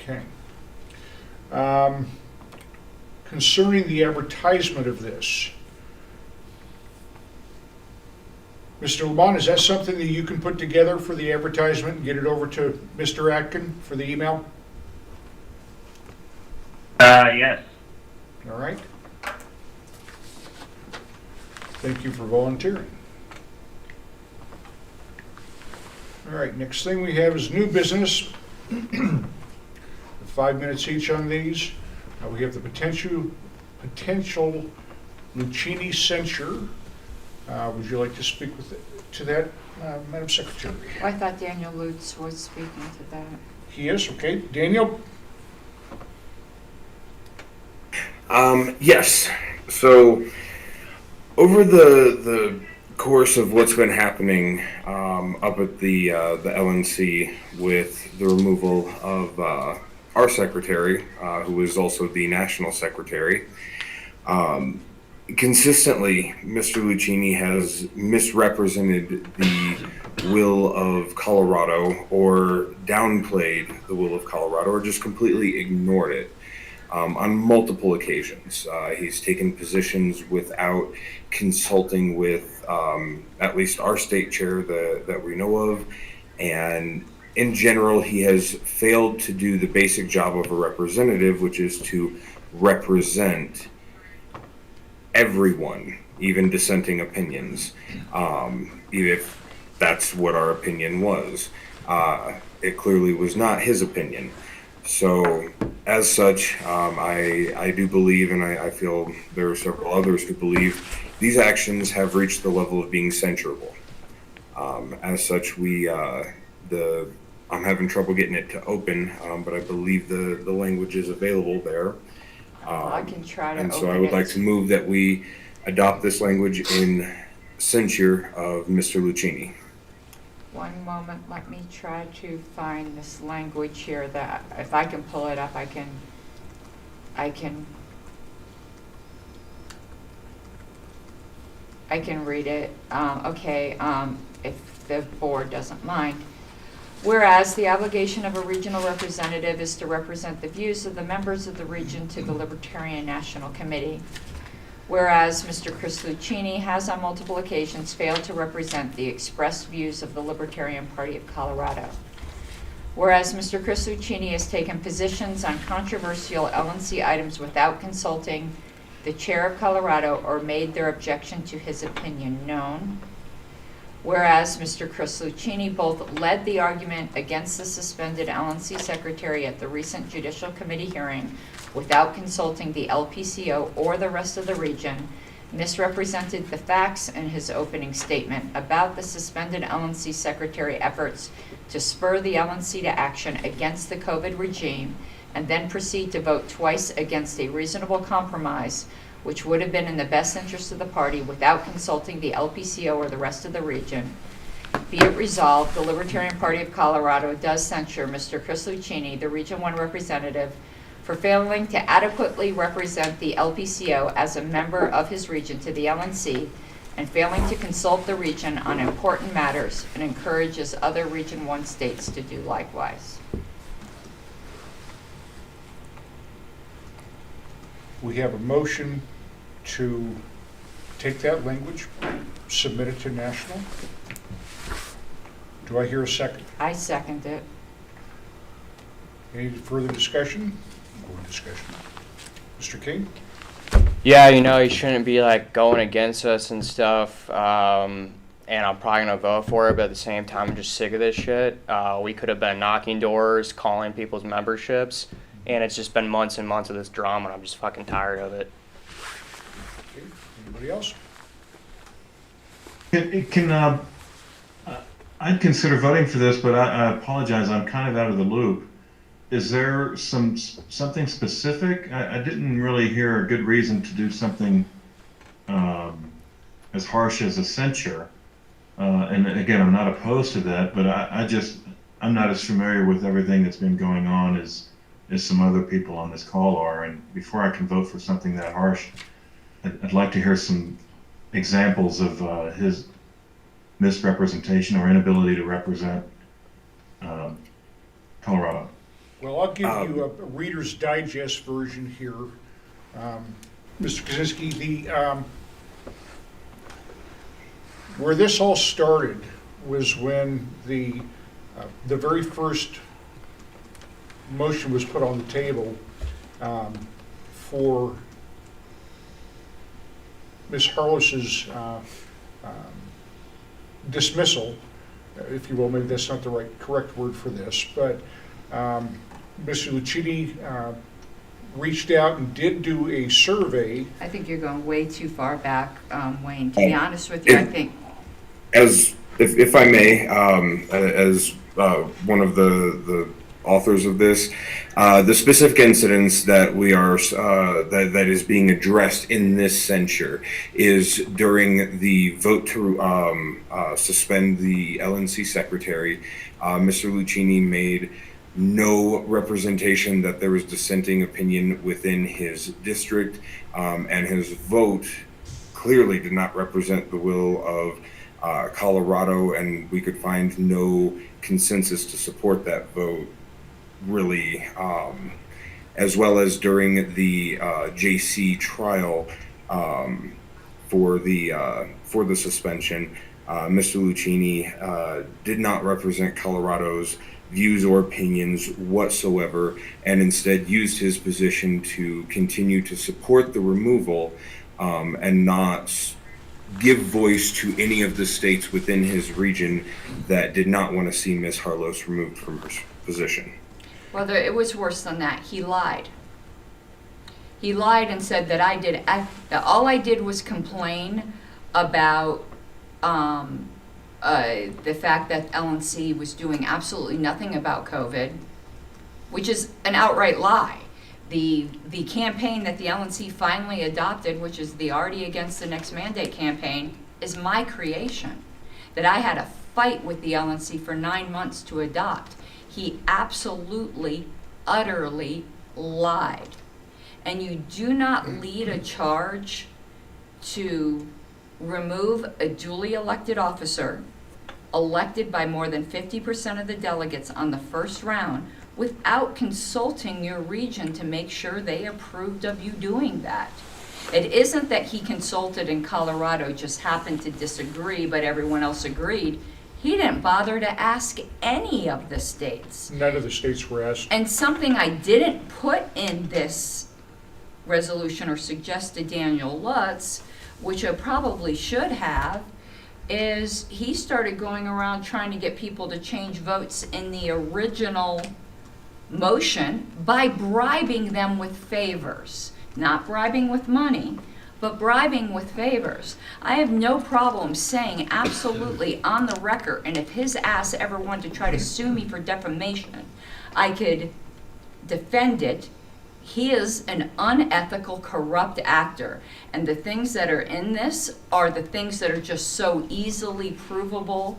Okay. Concerning the advertisement of this, Mr. Lamont, is that something that you can put together for the advertisement and get it over to Mr. Atkin for the email? Yes. All right. Thank you for volunteering. All right, next thing we have is new business. 5 minutes each on these. We have the potential Lucchini censure. Would you like to speak to that, Madam Secretary? I thought Daniel Lutz was speaking to that. He is, okay. Daniel? Yes. So, over the course of what's been happening up at the LNC with the removal of our secretary, who is also the national secretary, consistently, Mr. Lucchini has misrepresented the will of Colorado, or downplayed the will of Colorado, or just completely ignored it on multiple occasions. He's taken positions without consulting with at least our state chair that we know of, and in general, he has failed to do the basic job of a representative, which is to represent everyone, even dissenting opinions, even if that's what our opinion was. It clearly was not his opinion. So, as such, I do believe, and I feel there are several others who believe, these actions have reached the level of being censurable. As such, I'm having trouble getting it to open, but I believe the language is available there. I can try to and so open I would it. like to move that we adopt this language in censure of Mr. Lucchini. One moment, let me try to find this language here that, if I can pull it up, I can read it. If the board doesn't mind. Whereas the obligation of a regional representative is to represent the views of the members of the region to the Libertarian National Committee. Whereas Mr. Chris Lucchini has on multiple occasions failed to represent the expressed views of the Libertarian Party of Colorado. Whereas Mr. Chris Lucchini has taken positions on controversial LNC items without consulting the chair of Colorado or made their objection to his opinion known. Whereas Mr. Chris Lucchini both led the argument against the suspended LNC secretary at the recent Judicial Committee hearing without consulting the LPCO or the rest of the region, misrepresented the facts in his opening statement about the suspended LNC secretary efforts to spur the LNC to action against the COVID regime, and then proceed to vote twice against a reasonable compromise which would have been in the best interest of the party without consulting the LPCO or the rest of the region. Be it resolved, the Libertarian Party of Colorado does censure Mr. Chris Lucchini, the Region 1 representative, for failing to adequately represent the LPCO as a member of his region to the LNC, and failing to consult the region on important matters, and encourages other Region 1 states to do likewise. We have a motion to take that language, submit it to national. Do I hear a second? I second it. Any further discussion? More discussion. Mr. King? Yeah, you shouldn't be like going against us and stuff. And I'm probably gonna vote for it, but at the same time, I'm just sick of this shit. We could have been knocking doors, calling people's memberships, and it's just been months and months of this drama, and I'm just fucking tired of it. Okay. Anybody else? I'd consider voting for this, but I apologize. I'm kind of out of the loop. is there something specific? I didn't really hear a good reason to do something as harsh as a censure. And again, I'm not opposed to that, but I'm not as familiar with everything that's been going on as some other people on this call are. And before I can vote for something that harsh, I'd like to hear some examples of his misrepresentation or inability to represent Colorado. Well, I'll give you a Reader's Digest version here. Mr. Kaczynski, where this all started was when the very first motion was put on the table for Ms. Harlow's dismissal, if you will. Maybe that's not the correct word for this, but Mr. Lucchini reached out and did do a survey. I think you're going way too far back, Wayne. To be honest with you, I think. If I may, as one of the authors of this, the specific incidents that we are that is being addressed in this censure is during the vote to suspend the LNC secretary. Mr. Lucchini made no representation that there was dissenting opinion within his district, and his vote clearly did not represent the will of Colorado, and we could find no consensus to support that vote, really, as well as during the JC trial for the suspension. Mr. Lucchini did not represent Colorado's views or opinions whatsoever, and instead used his position to continue to support the removal and not give voice to any of the states within his region that did not want to see Ms. Harlos removed from her position. Well, it was worse than that. He lied. He lied and said that that all I did was complain about the fact that LNC was doing absolutely nothing about COVID, which is an outright lie. The campaign that the LNC finally adopted, which is the Artie Against the Next Mandate campaign, is my creation. That I had a fight with the LNC for 9 months to adopt. He absolutely, utterly lied. And you do not lead a charge to remove a duly elected officer elected by more than 50% of the delegates on the first round without consulting your region to make sure they approved of you doing that. It isn't that he consulted and Colorado just happened to disagree, but everyone else agreed. He didn't bother to ask any of the states. None of the states were asked. And something I didn't put in this resolution or suggest to Daniel Lutz, which I probably should have, is he started going around trying to get people to change votes in the original motion by bribing them with favors. Not bribing with money, but bribing with favors. I have no problem saying absolutely on the record, and if his ass ever wanted to try to sue me for defamation, I could defend it. He is an unethical, corrupt actor. And the things that are in this are the things that are just so easily provable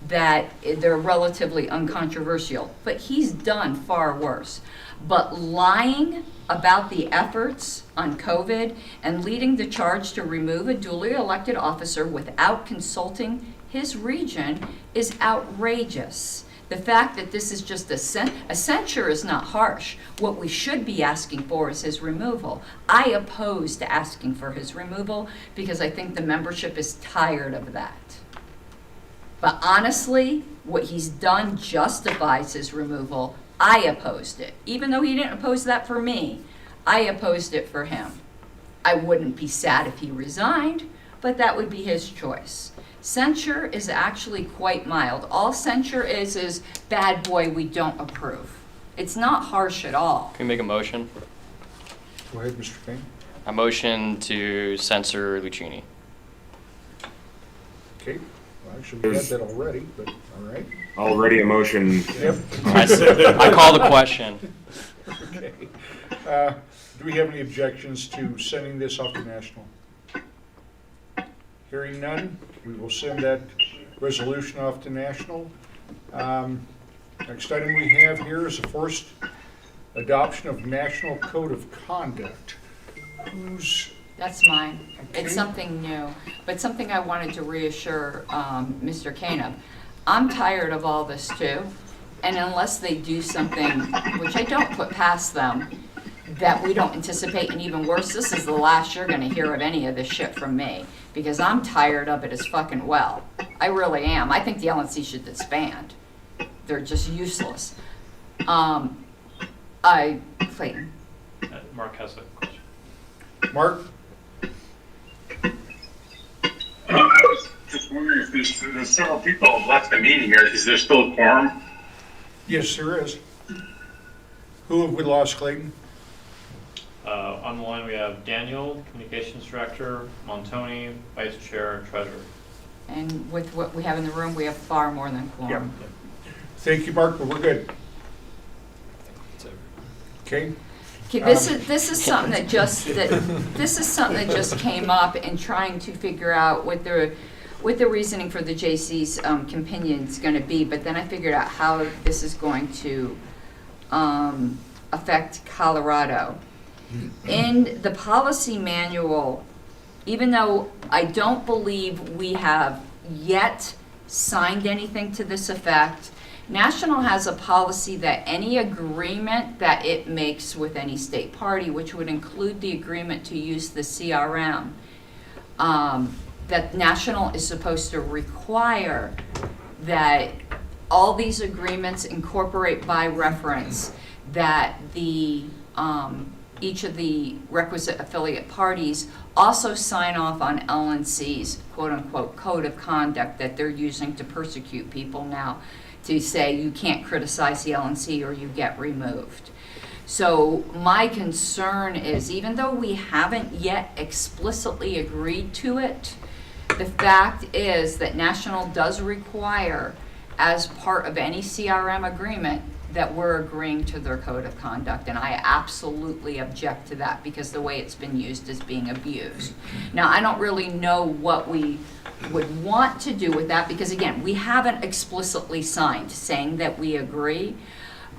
that they're relatively uncontroversial. But he's done far worse. But lying about the efforts on COVID and leading the charge to remove a duly elected officer without consulting his region is outrageous. The fact that this is just a censure is not harsh. What we should be asking for is his removal. I oppose to asking for his removal because I think the membership is tired of that. But honestly, what he's done justifies his removal. I opposed it. Even though he didn't oppose that for me, I opposed it for him. I wouldn't be sad if he resigned, but that would be his choice. Censure is actually quite mild. All censure is bad boy, we don't approve. It's not harsh at all. Can we make a motion? Go ahead, Mr. King. A motion to censor Lucchini. Okay, Actually, we had that already, but all right. Already a motion. Yep. I call the question. Okay. Do we have any objections to sending this off to national? Hearing none, we will send that resolution off to national. Next item we have here is the first adoption of National Code of Conduct. That's mine. Okay. It's something new, but something I wanted to reassure Mr. Kane of. I'm tired of all this too, and unless they do something, which I don't put past them, that we don't anticipate, and even worse, this is the last you're gonna hear of any of this shit from me, because I'm tired of it as fucking well. I really am. I think the LNC should disband. They're just useless. Clayton. Mark has a question. Mark? I was just wondering if there's several people left the meeting here. Is there still a quorum? Yes, there is. Who have we lost, Clayton? On the line, we have Daniel, Communications Director, Montoni, Vice Chair, and Treasurer. And with what we have in the room, we have far more than quorum. Thank you, Mark, but we're good. Okay? Okay, this is something that just came up in trying to figure out what the reasoning for the JC's opinion is going to be, but then I figured out how this is going to affect Colorado. In the policy manual, even though I don't believe we have yet signed anything to this effect, National has a policy that any agreement that it makes with any state party, which would include the agreement to use the CRM, that National is supposed to require that all these agreements incorporate by reference that the each of the requisite affiliate parties also sign off on LNC's quote-unquote code of conduct that they're using to persecute people now, to say you can't criticize the LNC or you get removed. So my concern is, even though we haven't yet explicitly agreed to it, the fact is that National does require, as part of any CRM agreement, that we're agreeing to their code of conduct, and I absolutely object to that because the way it's been used is being abused. Now, I don't really know what we would want to do with that because, again, we haven't explicitly signed saying that we agree,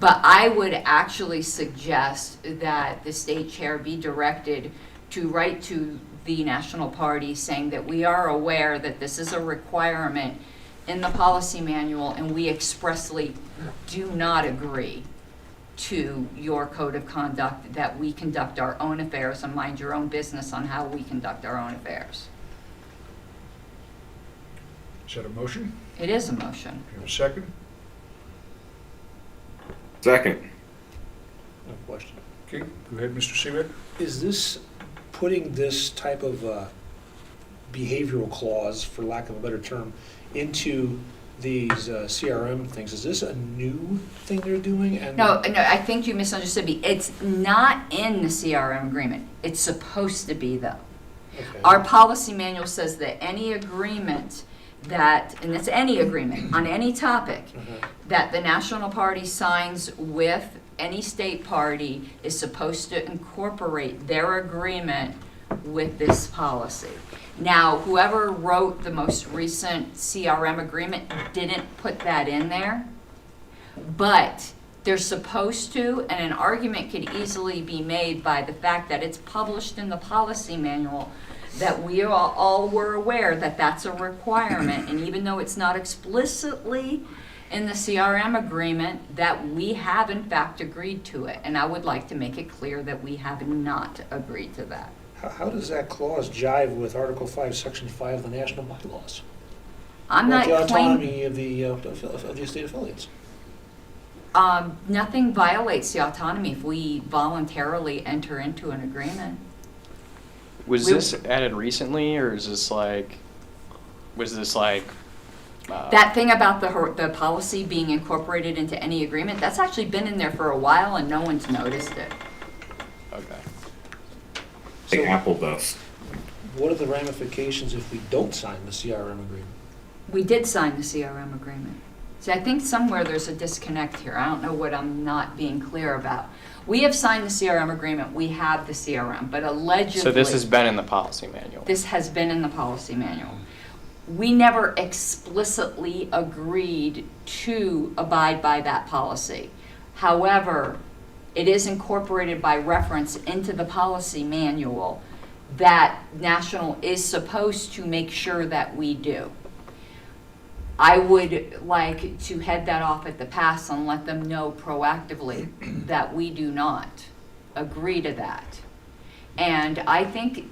but I would actually suggest that the state chair be directed to write to the national party saying that we are aware that this is a requirement in the policy manual, and we expressly do not agree to your code of conduct, that we conduct our own affairs and mind your own business on how we conduct our own affairs. Is that a motion? It is a motion. You have a second? Second. No question. Okay, go ahead, Mr. Seabeck. Is this putting this type of behavioral clause, for lack of a better term, into these CRM things? Is this a new thing they're doing? And No, I think you misunderstood me. It's not in the CRM agreement. It's supposed to be, though. Okay. Our policy manual says that any agreement that, and it's any agreement on any topic, that the national party signs with any state party is supposed to incorporate their agreement with this policy. Now, whoever wrote the most recent CRM agreement didn't put that in there, but they're supposed to, and an argument could easily be made by the fact that it's published in the policy manual that we all were aware that that's a requirement, and even though it's not explicitly in the CRM agreement, that we have in fact agreed to it, and I would like to make it clear that we have not agreed to that. How does that clause jive with Article 5, Section 5 of the national bylaws? I'm not the claiming autonomy of the state affiliates. Nothing violates the autonomy if we voluntarily enter into an agreement. Was this added recently, or is this like, was this like... that thing about the policy being incorporated into any agreement, that's actually been in there for a while and no one's noticed it. Okay. Like Apple does. What are the ramifications if we don't sign the CRM agreement? We did sign the CRM agreement. See, I think somewhere there's a disconnect here. I don't know what I'm not being clear about. We have signed the CRM agreement, we have the CRM, but allegedly... So this has been in the policy manual? This has been in the policy manual. We never explicitly agreed to abide by that policy. However, it is incorporated by reference into the policy manual that National is supposed to make sure that we do. I would like to head that off at the pass and let them know proactively that we do not agree to that. And I think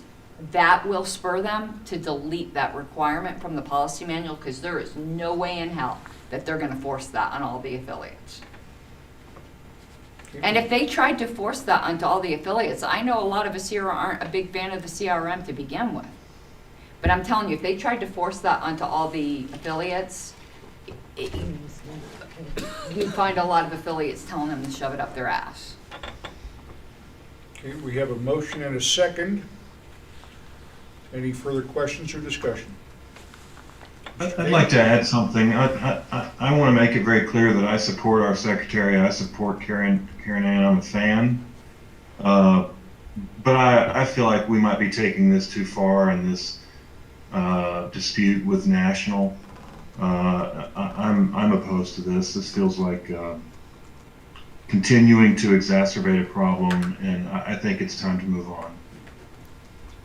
that will spur them to delete that requirement from the policy manual, because there is no way in hell that they're going to force that on all the affiliates. And if they tried to force that onto all the affiliates, I know a lot of us here aren't a big fan of the CRM to begin with. But I'm telling you, if they tried to force that onto all the affiliates, you'd find a lot of affiliates telling them to shove it up their ass. Okay, we have a motion and a second. Any further questions or discussion? I'd like to add something. I want to make it very clear that I support our secretary. I support Karen Ann. I'm a fan. But I feel like we might be taking this too far in this dispute with National. I'm opposed to this. This feels like continuing to exacerbate a problem, and I think it's time to move on.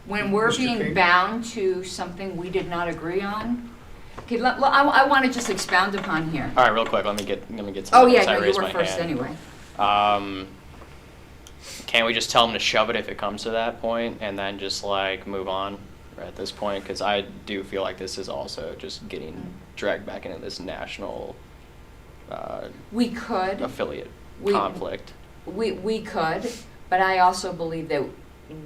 When we're Mr. being King? bound to something we did not agree on, okay, I want to just expound upon here. All right, real quick, let me get something. Oh yeah, else. I no, you raised were my first hand. anyway. Can't we just tell them to shove it if it comes to that point, and then just like move on at this point? Because I do feel like this is also just getting dragged back into this National We could. affiliate We- conflict. We could, but I also believe that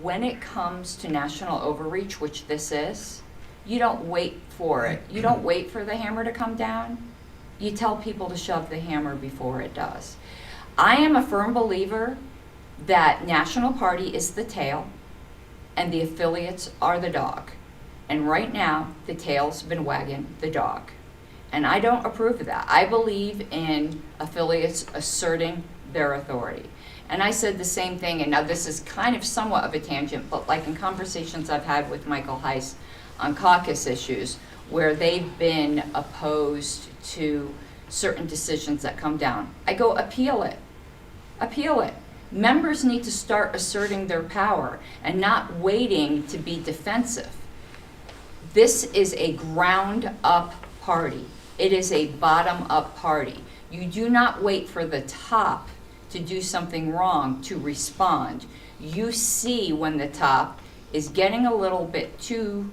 when it comes to national overreach, which this is, you don't wait for it. You don't wait for the hammer to come down. You tell people to shove the hammer before it does. I am a firm believer that National Party is the tail and the affiliates are the dog. And right now, the tail's been wagging the dog. And I don't approve of that. I believe in affiliates asserting their authority. And I said the same thing, and now this is kind of somewhat of a tangent, but like in conversations I've had with Michael Heiss on caucus issues, where they've been opposed to certain decisions that come down, I go, appeal it. Appeal it. Members need to start asserting their power and not waiting to be defensive. This is a ground-up party. It is a bottom-up party. You do not wait for the top to do something wrong to respond. You see when the top is getting a little bit too,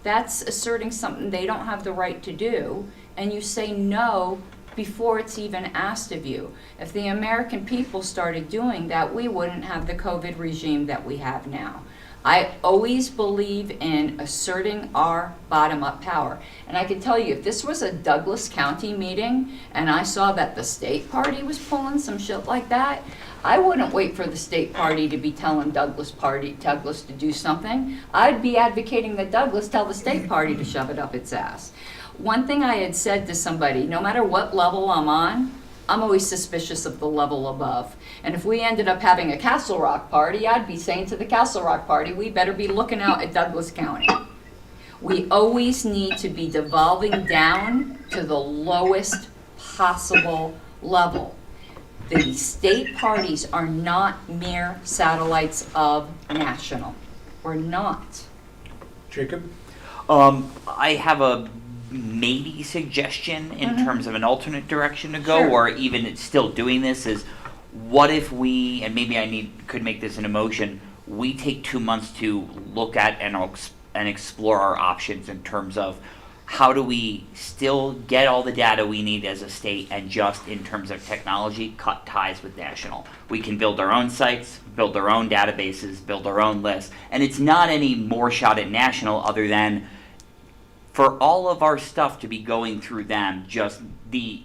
that's asserting something they don't have the right to do, and you say no before it's even asked of you. If the American people started doing that, we wouldn't have the COVID regime that we have now. I always believe in asserting our bottom-up power. And I can tell you, if this was a Douglas County meeting and I saw that the state party was pulling some shit like that, I wouldn't wait for the state party to be telling Douglas to do something. I'd be advocating that Douglas tell the state party to shove it up its ass. One thing I had said to somebody, no matter what level I'm on, I'm always suspicious of the level above. And if we ended up having a Castle Rock party, I'd be saying to the Castle Rock party, we better be looking out at Douglas County. We always need to be devolving down to the lowest possible level. The state parties are not mere satellites of national. We're not. Jacob? I have a maybe suggestion in terms of an alternate direction to go, Sure. or even it's still doing this, is what if we, and maybe could make this an emotion, we take 2 months to look at and explore our options in terms of how do we still get all the data we need as a state, and just in terms of technology, cut ties with national. We can build our own sites, build our own databases, build our own lists, and it's not any more shot at national other than for all of our stuff to be going through them, just the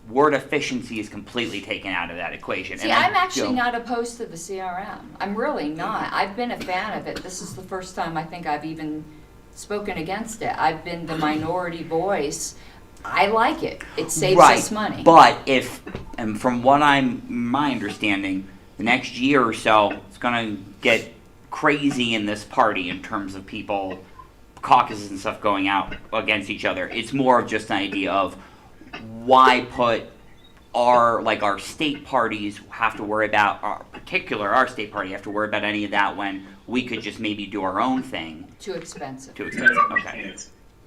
word efficiency is completely taken out of that equation. See, I'm actually not opposed to the CRM. I'm really not. I've been a fan of it. This is the first time I think I've even spoken against it. I've been the minority voice. I like it. It saves Right, us money. but if, and from what my understanding, the next year or so, it's gonna get crazy in this party in terms of people, caucuses and stuff going out against each other. It's more of just an idea of why put our state parties have to worry about, our state party have to worry about any of that when we could just maybe do our own thing. Too expensive. Too expensive, okay.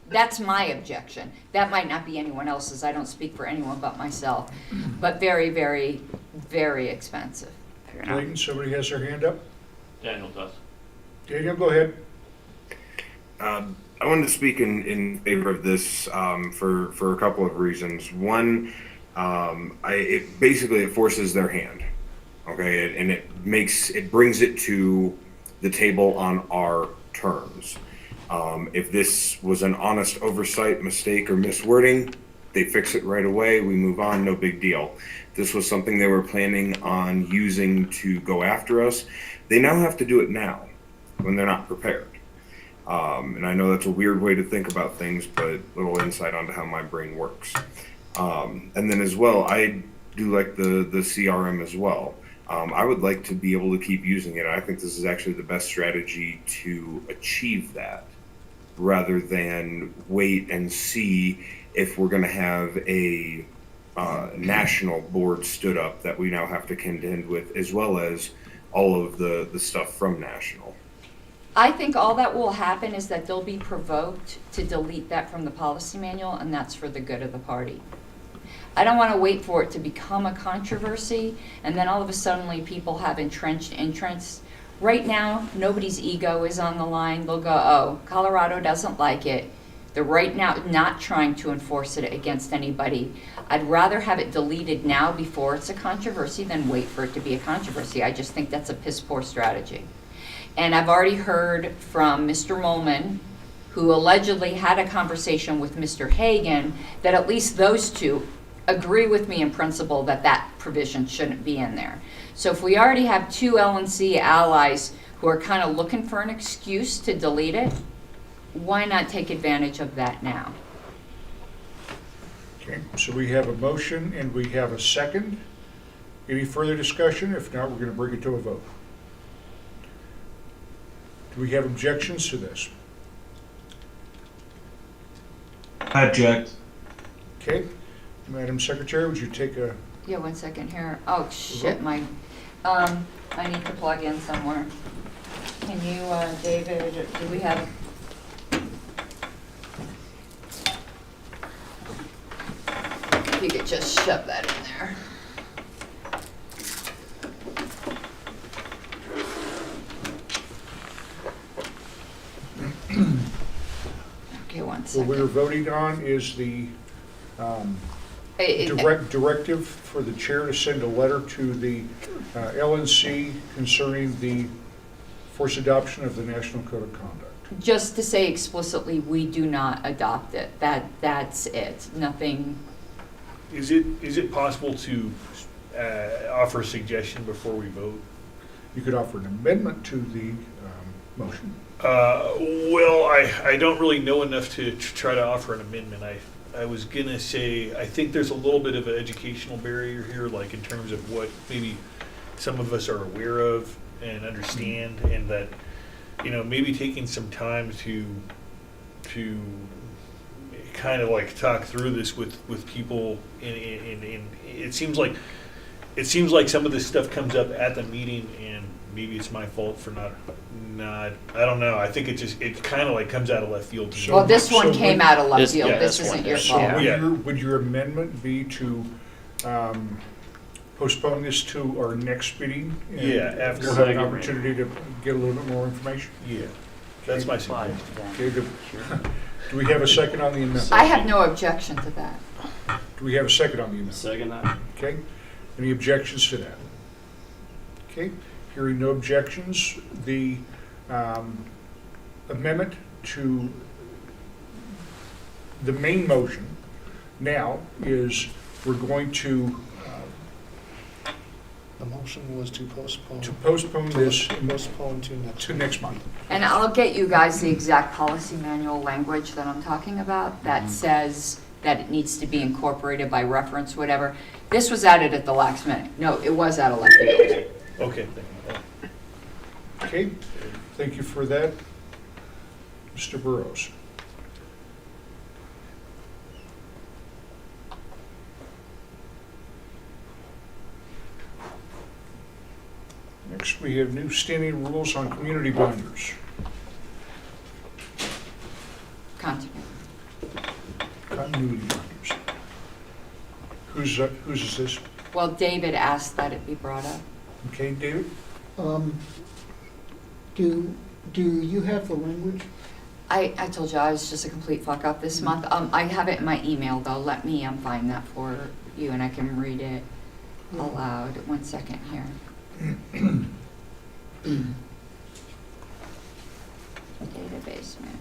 That's my objection. That might not be anyone else's. I don't speak for anyone but myself. But very, very, very expensive. Clayton, somebody has their hand up? Daniel does. Daniel, go ahead. I wanted to speak in favor of this for a couple of reasons. One, it forces their hand, okay, and it brings it to the table on our terms. If this was an honest oversight, mistake, or miswording, they fix it right away. We move on, no big deal. This was something they were planning on using to go after us. They now have to do it now when they're not prepared. And I know that's a weird way to think about things, but a little insight onto how my brain works. And then as well, I do like the CRM as well. I would like to be able to keep using it. I think this is actually the best strategy to achieve that, rather than wait and see if we're going to have a national board stood up that we now have to contend with, as well as all of the stuff from national. I think all that will happen is that they'll be provoked to delete that from the policy manual, and that's for the good of the party. I don't want to wait for it to become a controversy, and then all of a sudden people have entrenched interests. Right now, nobody's ego is on the line. They'll go, oh, Colorado doesn't like it. They're right now not trying to enforce it against anybody. I'd rather have it deleted now before it's a controversy than wait for it to be a controversy. I just think that's a piss poor strategy. And I've already heard from Mr. Molman, who allegedly had a conversation with Mr. Hagan, that at least those two agree with me in principle that that provision shouldn't be in there. So if we already have two LNC allies who are kind of looking for an excuse to delete it, why not take advantage of that now? Okay, so we have a motion and we have a second. Any further discussion? If not, we're going to bring it to a vote. Do we have objections to this? I object. Okay. Madam Secretary, would you take a... Yeah, 1 second here. Oh, shit, I need to plug in somewhere. Can you, David, do we have... If you could just shove that in there. Okay, 1 second. What we're voting on is the directive for the chair to send a letter to the LNC concerning the forced adoption of the National Code of Conduct. Just to say explicitly, we do not adopt it. That's it. Nothing. Is it possible to offer a suggestion before we vote? You could offer an amendment to the motion. Well, I don't really know enough to try to offer an amendment. I was gonna say, I think there's a little bit of an educational barrier here, like in terms of what maybe some of us are aware of and understand, and that, you know, maybe taking some time to kind of like talk through this with people, and it seems like some of this stuff comes up at the meeting, and maybe it's my fault for not I don't know. I think it kind of like comes out of left field to me. Well, this one came out of left field. This isn't your fault. Would your amendment be to postpone this to our next meeting? Yeah, after we'll have an opportunity to get a little bit more information? Yeah, that's my suggestion. Okay, do we have a second on the amendment? I have no objection to that. Do we have a second on the amendment? Second that. Okay. Any objections to that? Okay. Hearing no objections, the amendment to the main motion now is we're going to The motion was to postpone. To postpone this Postpone to next month. And I'll get you guys the exact policy manual language that I'm talking about that says that it needs to be incorporated by reference, whatever. This was added at the last minute. No, it was out of left field. Okay. Okay, thank you for that. Mr. Burrows. Next, we have new standing rules on community binders. Continue. Continuity binders. Whose is this? Well, David asked that it be brought up. Okay, David? Do you have the language? I told you I was just a complete fuck up this month. I have it in my email though. Let me find that for you and I can read it aloud. 1 second here. Database manager.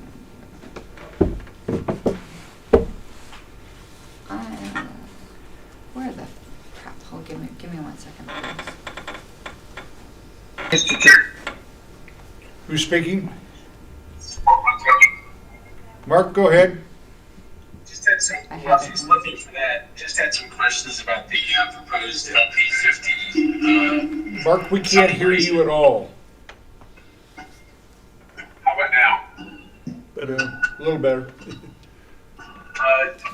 Where the crap? Oh, give me 1 second, please. Who's speaking? Mark, go ahead. Just had some, while she's looking for that, just had some questions about the proposed LP50. Mark, we can't hear you at all. How about now? But a little better.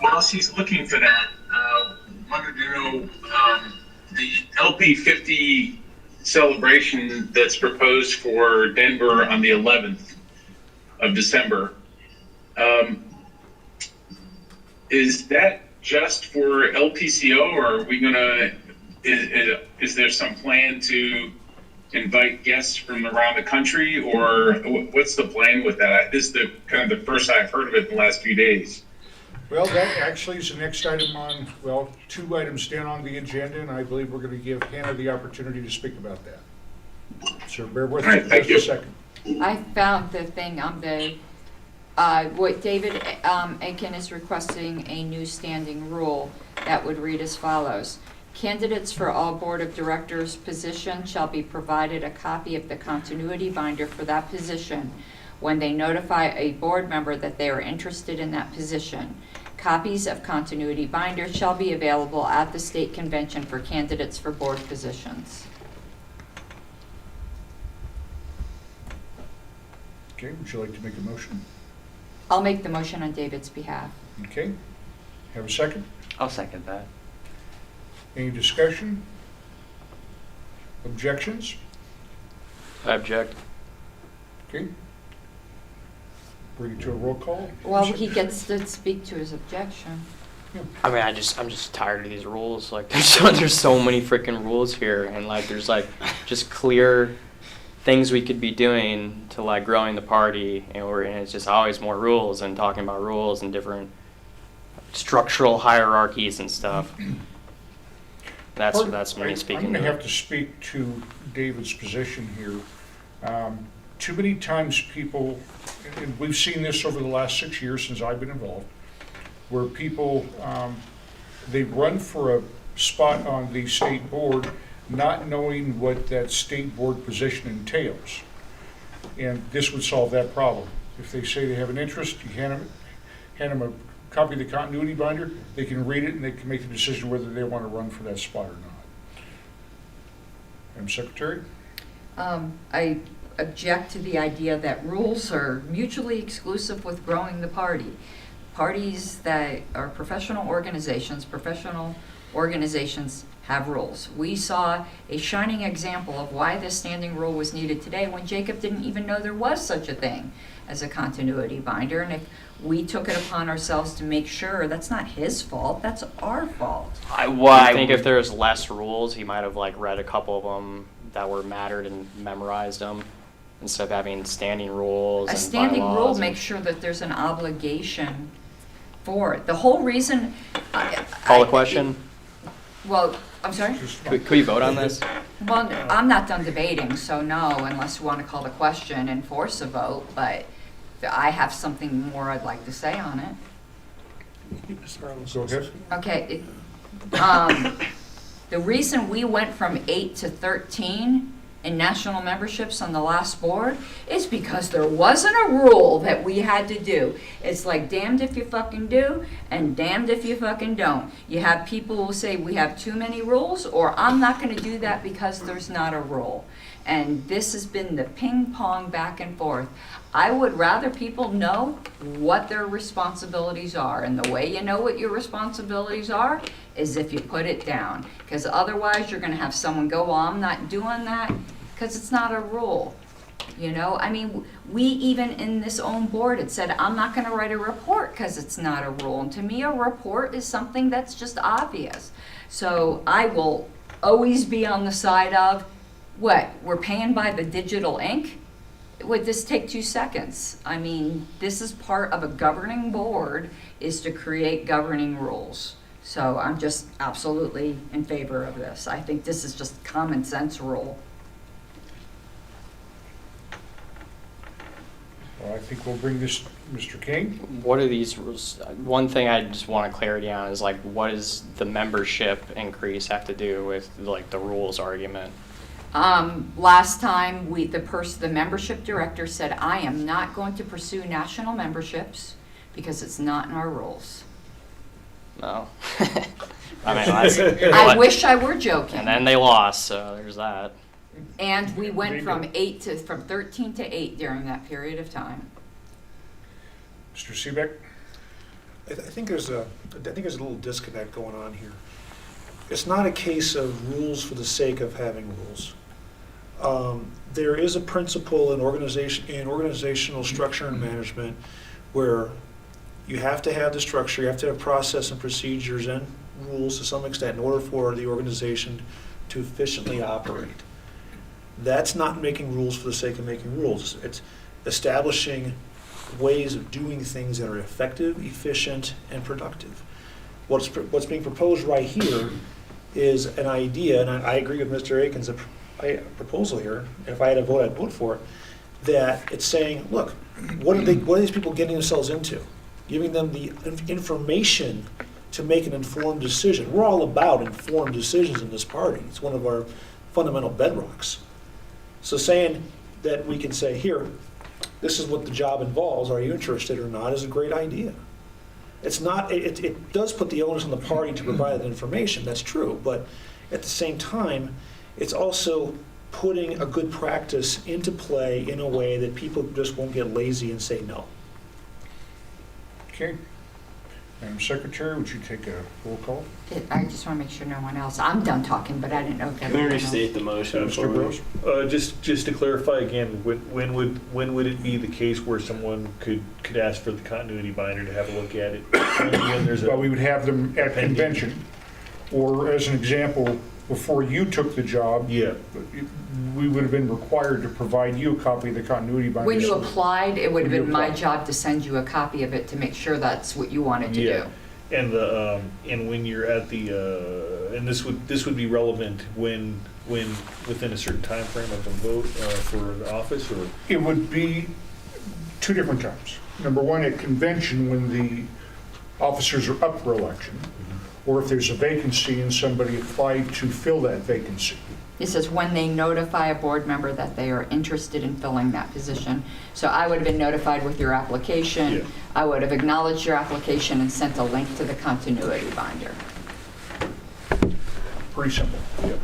While she's looking for that, wanted to know the LP50 celebration that's proposed for Denver on the 11th of December. Is that just for LPCO, or are we gonna? Is there some plan to invite guests from around the country, or what's the plan with that? This is the kind of the first I've heard of it in the last few days. Well, that actually is the next item on, well, 2 items down on the agenda, and I believe we're going to give Hannah the opportunity to speak about that. So bear with me just a second. I found the thing on the, what David Aiken is requesting a new standing rule that would read as follows. Candidates for all board of directors position shall be provided a copy of the continuity binder for that position when they notify a board member that they are interested in that position. Copies of continuity binder shall be available at the state convention for candidates for board positions. Okay, would you like to make a motion? I'll make the motion on David's behalf. Okay. Have a second? I'll second that. Any discussion? Objections? I object. Okay. Bring it to a roll call. Well, he gets to speak to his objection. I mean, I'm just tired of these rules. Like, there's so many freaking rules here, and like, there's like just clear things we could be doing to like growing the party, and it's just always more rules and talking about rules and different structural hierarchies and stuff. That's me speaking. I'm going to have to speak to David's position here. Too many times people, and we've seen this over the last 6 years since I've been involved, where people, they run for a spot on the state board not knowing what that state board position entails. And this would solve that problem. If they say they have an interest, you hand them a copy of the continuity binder, they can read it and they can make a decision whether they want to run for that spot or not. Madam Secretary? I object to the idea that rules are mutually exclusive with growing the party. Parties that are professional organizations have rules. We saw a shining example of why this standing rule was needed today when Jacob didn't even know there was such a thing as a continuity binder. And if we took it upon ourselves to make sure, that's not his fault, that's our fault. I think if there was less rules, he might have like read a couple of them that were mattered and memorized them instead of having standing rules. A standing rule makes sure that there's an obligation for it. The whole reason. Call the question. Well, I'm sorry? Could you vote on this? Well, I'm not done debating, so no, unless you want to call the question and force a vote, but I have something more I'd like to say on it. Go ahead. Okay. The reason we went from 8 to 13 in national memberships on the last board is because there wasn't a rule that we had to do. It's like damned if you fucking do and damned if you fucking don't. You have people who say we have too many rules, or I'm not going to do that because there's not a rule. And this has been the ping pong back and forth. I would rather people know what their responsibilities are. And the way you know what your responsibilities are is if you put it down. Because otherwise you're going to have someone go, well, I'm not doing that because it's not a rule. You know, I mean, we even in this own board, it said, I'm not going to write a report because it's not a rule. And to me, a report is something that's just obvious. So I will always be on the side of, what, we're paying by the digital ink? Would this take 2 seconds? I mean, this is part of a governing board, is to create governing rules. So I'm just absolutely in favor of this. I think this is just common sense rule. Well, I think we'll bring this, Mr. King. What are these rules? One thing I just want clarity on is like, what does the membership increase have to do with like the rules argument? Last time the membership director said, I am not going to pursue national memberships because it's not in our rules. No. I mean, I wish I were joking. And then they lost, so there's that. And we went from 13 to 8 during that period of time. Mr. Seebeck? I think there's a little disconnect going on here. It's not a case of rules for the sake of having rules. There is a principle in organizational structure and management where you have to have the structure, you have to have process and procedures and rules to some extent in order for the organization to efficiently operate. That's not making rules for the sake of making rules. It's establishing ways of doing things that are effective, efficient, and productive. What's being proposed right here is an idea, and I agree with Mr. Aiken's proposal here. If I had a vote, I'd vote for it. That it's saying, look, what are these people getting themselves into? Giving them the information to make an informed decision. We're all about informed decisions in this party. It's one of our fundamental bedrocks. So saying that we can say, here, this is what the job involves, are you interested or not, is a great idea. It's not, it does put the onus on the party to provide that information, that's true, but at the same time, it's also putting a good practice into play in a way that people just won't get lazy and say no. Okay. Madam Secretary, would you take a roll call? I just want to make sure no one else, I'm done talking, but I didn't know if Can we restate the motion? Mr. Gross? Just to clarify again, when would it be the case where someone could ask for the continuity binder to have a look at it? Well, we would have them at convention, or as an example, before you took the job, we would have been required to provide you a copy of the continuity binder. When you applied, it would have been my job to send you a copy of it to make sure that's what you wanted to do. And when you're at the and this would be relevant when within a certain time frame of the vote for the office, or it would be 2 different times. Number one, at convention when the officers are up for election, or if there's a vacancy and somebody applied to fill that vacancy. It says when they notify a board member that they are interested in filling that position. So I would have been notified with your application. Yeah. I would have acknowledged your application and sent a link to the continuity binder. Pretty simple. Yep.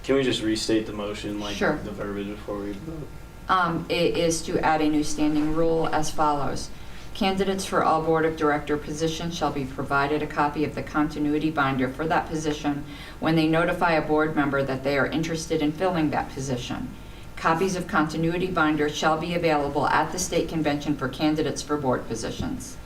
Can we just restate the motion, like Sure. the verbiage before we vote? It is to add a new standing rule as follows. Candidates for all board of director positions shall be provided a copy of the continuity binder for that position when they notify a board member that they are interested in filling that position. Copies of continuity binder shall be available at the state convention for candidates for board positions.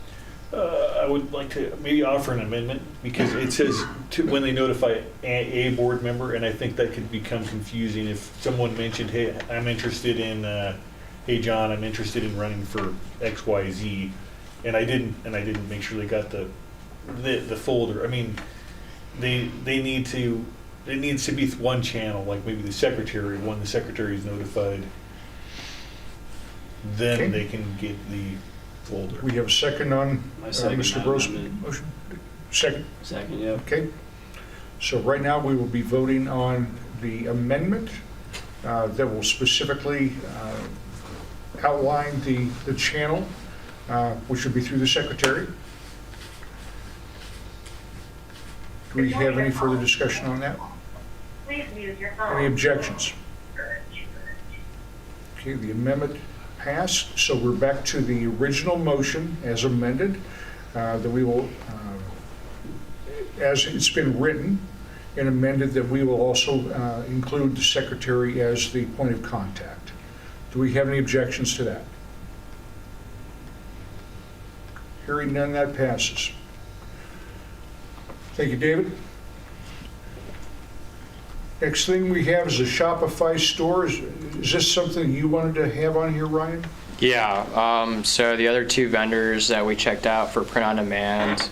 I would like to maybe offer an amendment, because it says when they notify a board member, and I think that could become confusing if someone mentioned, hey, I'm interested in, hey John, I'm interested in running for XYZ, and I didn't make sure they got the folder. I mean, it needs to be one channel, like maybe the secretary. When the secretary is notified, then they can get the folder. We have a second on I second Mr. that Gross' amendment. motion? Second? Second, yeah. Okay. So right now, we will be voting on the amendment that will specifically outline the channel, which will be through the secretary. Do we have any further discussion on that? Please mute your phone. Any objections? Okay, the amendment passed, so we're back to the original motion as amended, that we will, as it's been written and amended, that we will also include the secretary as the point of contact. Do we have any objections to that? Hearing none, that passes. Thank you, David. Next thing we have is a Shopify Stores. Is this something you wanted to have on here, Ryan? Yeah, so the other two vendors that we checked out for print on demand,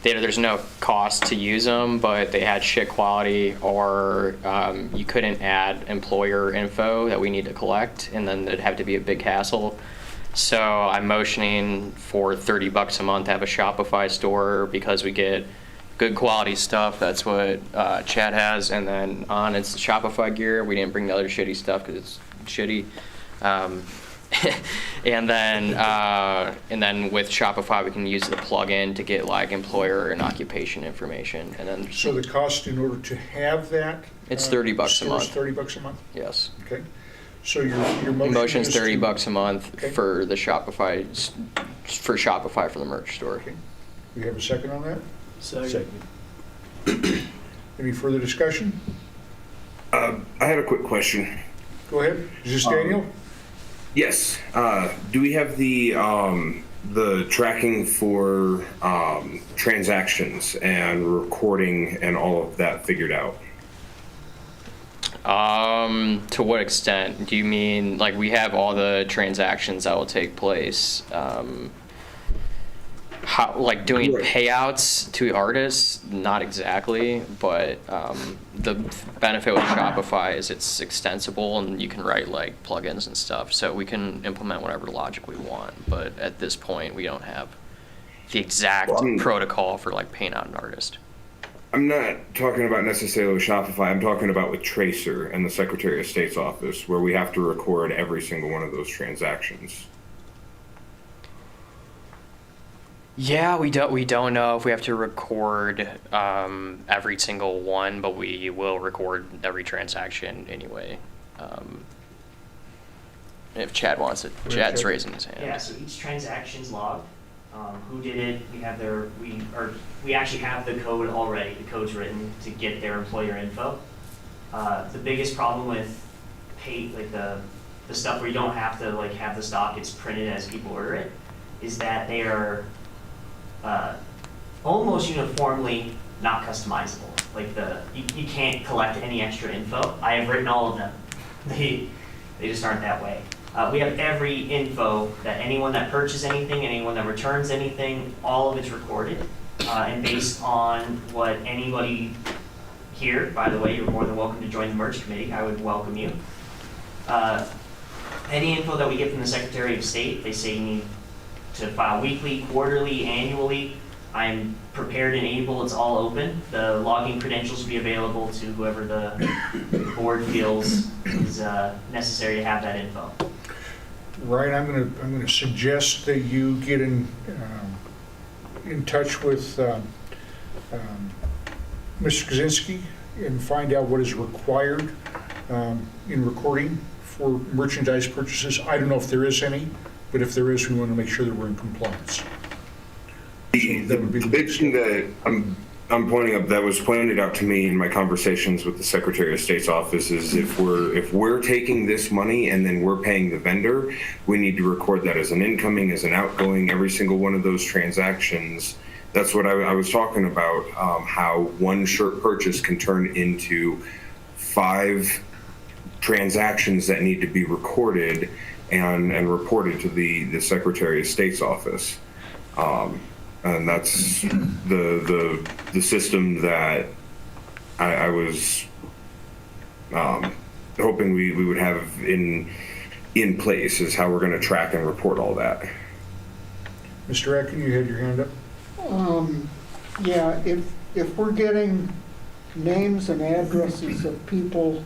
there's no cost to use them, but they had shit quality, or you couldn't add employer info that we need to collect, and then it'd have to be a big hassle. So I'm motioning for $30 a month to have a Shopify store because we get good quality stuff. That's what Chad has, and then on it's the Shopify gear. We didn't bring the other shitty stuff because it's shitty. And then with Shopify, we can use the plugin to get like employer and occupation information. And then So the cost in order to have that? It's $30 a store month. is $30 a month? Yes. Okay. So your motion Motion's is to- $30 a month Okay. for the Shopify for the merch store. Okay. We have a second on that? Second. Any further discussion? I have a quick question. Go ahead. Is this Daniel? Yes. Do we have the tracking for transactions and recording and all of that figured out? To what extent? Do you mean like we have all the transactions that will take place? How, like doing payouts to artists? Not exactly, but the benefit with Shopify is it's extensible and you can write like plugins and stuff, so we can implement whatever logic we want. But at this point, we don't have the exact protocol for like paying out an artist. I'm not talking about necessarily with Shopify. I'm talking about with Tracer and the Secretary of State's office, where we have to record every single one of those transactions. Yeah, we don't know if we have to record every single one, but we will record every transaction anyway. If Chad wants it, Chad's raising his hand. Yeah, so each transaction's logged. Who did it? We have we actually have the code already. The code's written to get their employer info. The biggest problem with the stuff where you don't have to like have the stock, it's printed as people order it, is that they are almost uniformly not customizable. Like you can't collect any extra info. I have written all of them. They just aren't that way. We have every info that anyone that purchases anything, anyone that returns anything, all of it's recorded. And based on what anybody here, by the way, you're more than welcome to join the merch committee. I would welcome you. Any info that we get from the Secretary of State, they say you need to file weekly, quarterly, annually. I'm prepared and able. It's all open. The logging credentials will be available to whoever the board feels is necessary to have that info. Ryan, I'm gonna suggest that you get in touch with Mr. Kaczynski and find out what is required in recording for merchandise purchases. I don't know if there is any, but if there is, we want to make sure that we're in compliance. The big thing that I'm pointing up that was pointed out to me in my conversations with the Secretary of State's office is if we're taking this money and then we're paying the vendor, we need to record that as an incoming, as an outgoing, every single one of those transactions. That's what I was talking about, how one shirt purchase can turn into 5 transactions that need to be recorded and reported to the Secretary of State's office. And that's the system that I was hoping we would have in place, is how we're going to track and report all that. Mr. Ecken, you had your hand up? Yeah, if we're getting names and addresses of people,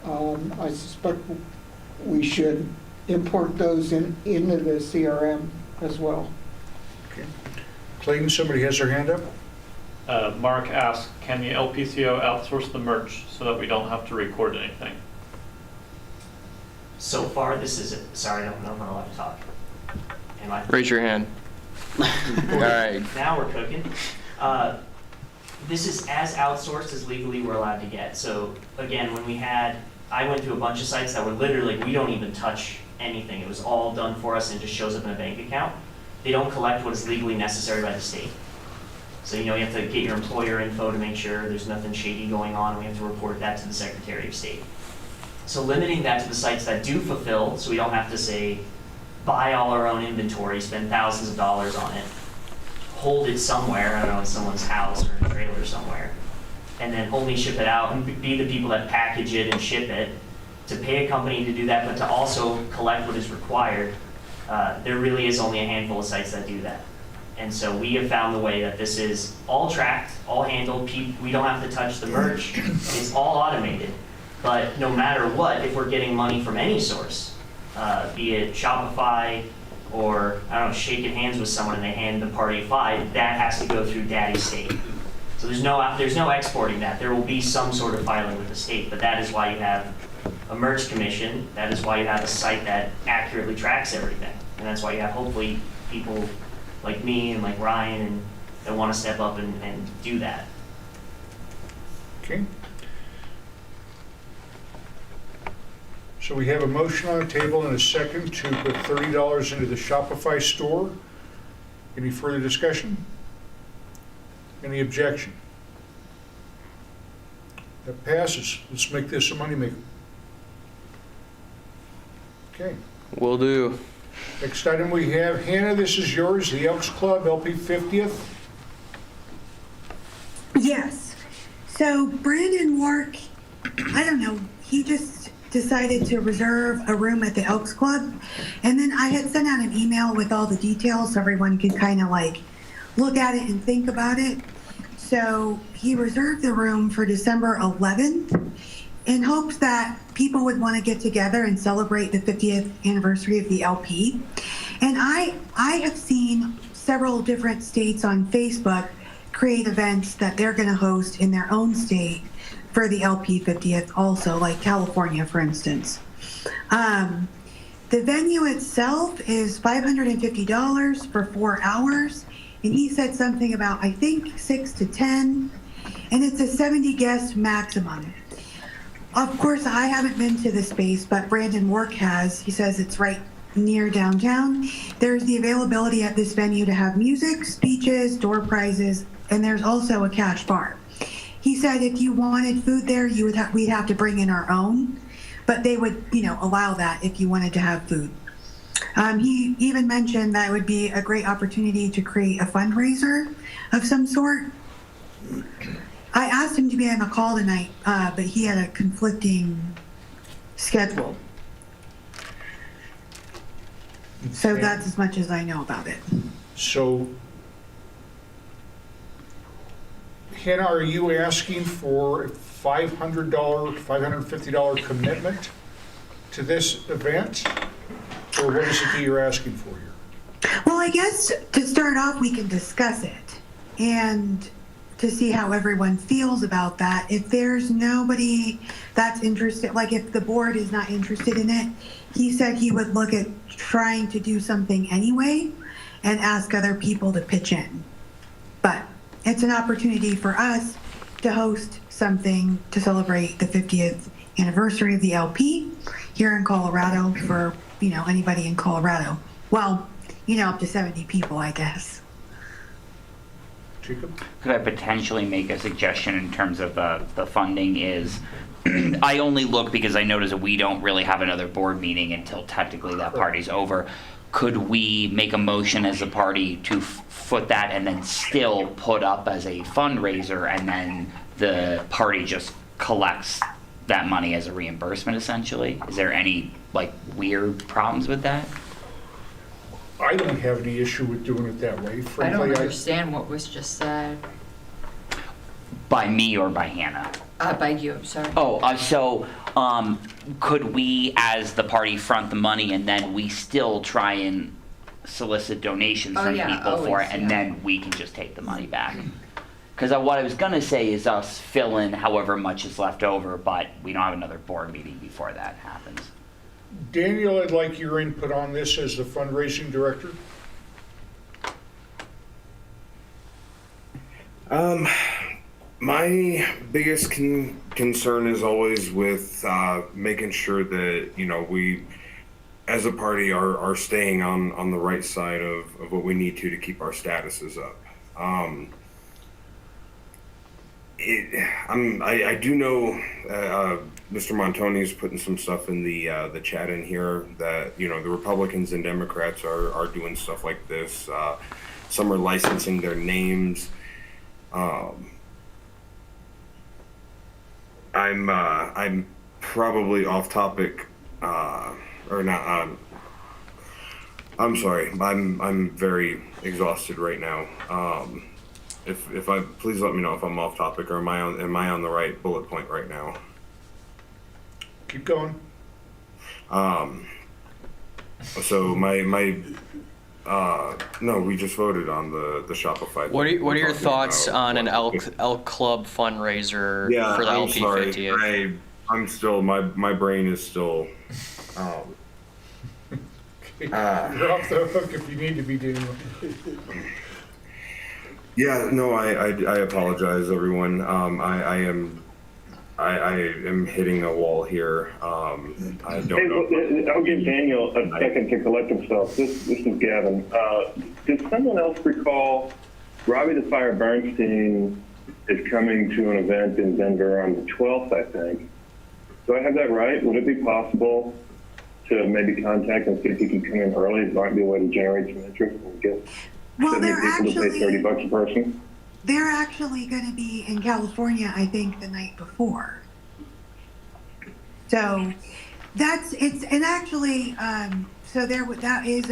I suspect we should import those into the CRM as well. Okay. Clayton, somebody has their hand up? Mark asked, can the LPCO outsource the merch so that we don't have to record anything? So far, this is it. Sorry, I don't know if I'm allowed to talk. Am I? Raise your hand. All right. Now we're cooking. This is as outsourced as legally we're allowed to get. So again, I went to a bunch of sites that were literally, we don't even touch anything. It was all done for us and it just shows up in a bank account. They don't collect what is legally necessary by the state. So, you have to get your employer info to make sure there's nothing shady going on. We have to report that to the Secretary of State. So limiting that to the sites that do fulfill, so we don't have to say, buy all our own inventory, spend thousands of dollars on it, hold it somewhere, I don't know, in someone's house or in a trailer somewhere, and then only ship it out and be the people that package it and ship it, to pay a company to do that, but to also collect what is required. There really is only a handful of sites that do that. And so we have found the way that this is all tracked, all handled. We don't have to touch the merch. It's all automated. But no matter what, if we're getting money from any source, be it Shopify or, I don't know, shaking hands with someone and they hand the party $5, that has to go through Daddy State. So there's no exporting that. There will be some sort of filing with the state, but that is why you have a merch commission. That is why you have a site that accurately tracks everything. And that's why you have, hopefully, people like me and like Ryan and that want to step up and do that. Okay. So we have a motion on the table and a second to put $30 into the Shopify store. Any further discussion? Any objection? That passes. Let's make this a moneymaker. Okay. Will do. Next item we have, Hannah, this is yours, the Elks Club, LP 50th. Yes. So Brandon Wark, I don't know, he just decided to reserve a room at the Elks Club. And then I had sent out an email with all the details so everyone could kind of like look at it and think about it. So he reserved the room for December 11th in hopes that people would want to get together and celebrate the 50th anniversary of the LP. And I have seen several different states on Facebook create events that they're going to host in their own state for the LP 50th also, like California, for instance. The venue itself is $550 for 4 hours. And he said something about, I think, 6 to 10. And it's a 70 guest maximum. Of course, I haven't been to the space, but Brandon Wark has. He says it's right near downtown. There's the availability at this venue to have music, speeches, door prizes, and there's also a cash bar. He said if you wanted food there, we'd have to bring in our own, but they would, allow that if you wanted to have food. He even mentioned that it would be a great opportunity to create a fundraiser of some sort. I asked him to be on a call tonight, but he had a conflicting schedule. So that's as much as I know about it. So, Hannah, are you asking for a $550 commitment to this event? Or what is it that you're asking for here? Well, I guess to start off, we can discuss it and to see how everyone feels about that. If there's nobody that's interested, like if the board is not interested in it, he said he would look at trying to do something anyway and ask other people to pitch in. But it's an opportunity for us to host something to celebrate the 50th anniversary of the LP here in Colorado for, anybody in Colorado. Well, up to 70 people, I guess. Jacob? Could I potentially make a suggestion in terms of the funding is, I only look because I notice that we don't really have another board meeting until technically that party's over. Could we make a motion as a party to foot that and then still put up as a fundraiser and then the party just collects that money as a reimbursement essentially? Is there any weird problems with that? I don't have any issue with doing it that way. I Frankly, don't understand what was just said. By me or by Hannah? By you, sorry. Could we, as the party, front the money and then we still try and solicit donations from people for it, and then we can just take the money back? Because what I was going to say is us fill in however much is left over, but we don't have another board meeting before that happens. Daniel, I'd like your input on this as the fundraising director. My biggest concern is always with making sure that, you know, we as a party are staying on the right side of what we need to keep our statuses up. I do know Mr. Montoni's putting some stuff in the chat in here that, you know, the Republicans and Democrats are doing stuff like this. Some are licensing their names. I'm probably off topic, or not. I'm sorry. I'm very exhausted right now. If I please let me know if I'm off topic, or am I on the right bullet point right now? Keep going. So no, we just voted on the Shopify. What are your thoughts on an elk club fundraiser for the LP 50th? I'm still my brain is still. You're off the hook if you need to be doing. Yeah, no, I apologize, everyone. I am hitting a wall here. I don't know. I'll give Daniel a second to collect himself. This is Gavin. Does someone else recall Robbie the Fire Bernstein is coming to an event in Denver on the 12th, I think. Do I have that right? Would it be possible to maybe contact and see if he can come in early? It might be a way to generate some interest and get people to pay $30 a person. They're actually going to be in California, I think, the night before. So that is an